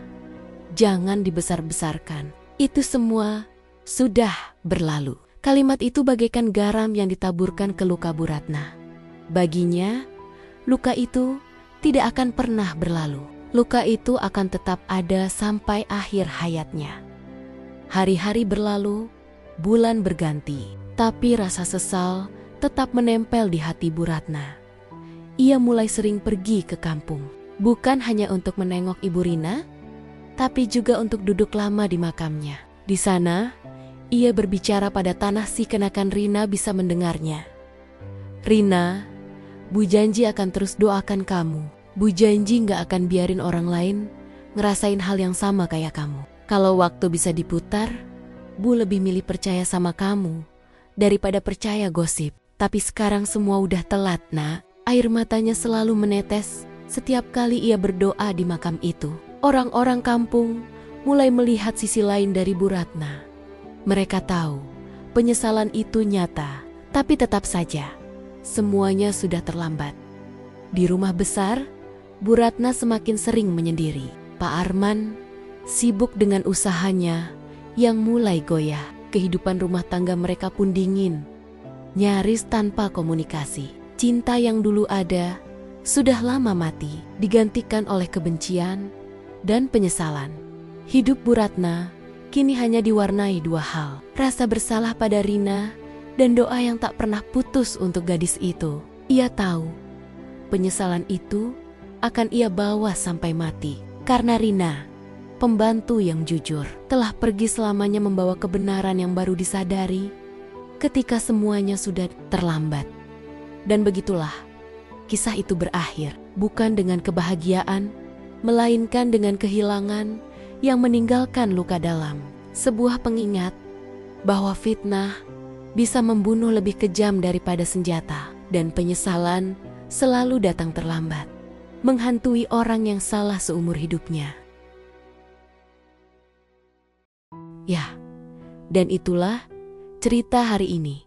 S1: jangan dibesar-besarkan. Itu semua sudah berlalu." Kalimat itu bagaikan garam yang ditaburkan ke luka Bu Ratna. Baginya, luka itu tidak akan pernah berlalu. Luka itu akan tetap ada sampai akhir hayatnya. Hari-hari berlalu, bulan berganti, tapi rasa sesal tetap menempel di hati Bu Ratna. Ia mulai sering pergi ke kampung, bukan hanya untuk menengok Ibu Rina, tapi juga untuk duduk lama di makamnya. Di sana, ia berbicara pada tanah si kenakan Rina bisa mendengarnya. "Rina, Bu janji akan terus doakan kamu. Bu janji gak akan biarin orang lain ngerasain hal yang sama kayak kamu. Kalau waktu bisa diputar, Bu lebih milih percaya sama kamu daripada percaya gosip. Tapi sekarang semua udah telat, Nak." Air matanya selalu menetes setiap kali ia berdoa di makam itu. Orang-orang kampung mulai melihat sisi lain dari Bu Ratna. Mereka tahu penyesalan itu nyata, tapi tetap saja semuanya sudah terlambat. Di rumah besar, Bu Ratna semakin sering menyendiri. Pak Arman sibuk dengan usahanya yang mulai goyah. Kehidupan rumah tangga mereka pun dingin, nyaris tanpa komunikasi. Cinta yang dulu ada sudah lama mati, digantikan oleh kebencian dan penyesalan. Hidup Bu Ratna kini hanya diwarnai dua hal: rasa bersalah pada Rina dan doa yang tak pernah putus untuk gadis itu. Ia tahu penyesalan itu akan ia bawa sampai mati, karena Rina, pembantu yang jujur, telah pergi selamanya membawa kebenaran yang baru disadari ketika semuanya sudah terlambat. Dan begitulah kisah itu berakhir, bukan dengan kebahagiaan, melainkan dengan kehilangan yang meninggalkan luka dalam. Sebuah pengingat bahwa fitnah bisa membunuh lebih kejam daripada senjata, dan penyesalan selalu datang terlambat, menghantui orang yang salah seumur hidupnya. Ya, dan itulah cerita hari ini.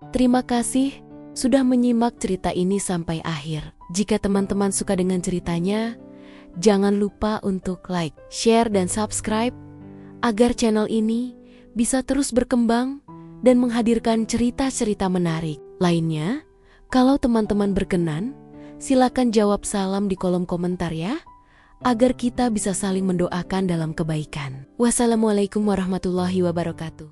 S1: Terima kasih sudah menyimak cerita ini sampai akhir. Jika teman-teman suka dengan ceritanya, jangan lupa untuk like, share, dan subscribe agar channel ini bisa terus berkembang dan menghadirkan cerita-cerita menarik lainnya. Kalau teman-teman berkenan, silakan jawab salam di kolom komentar ya, agar kita bisa saling mendoakan dalam kebaikan. Wassalamualaikum warahmatullahi wabarakatuh.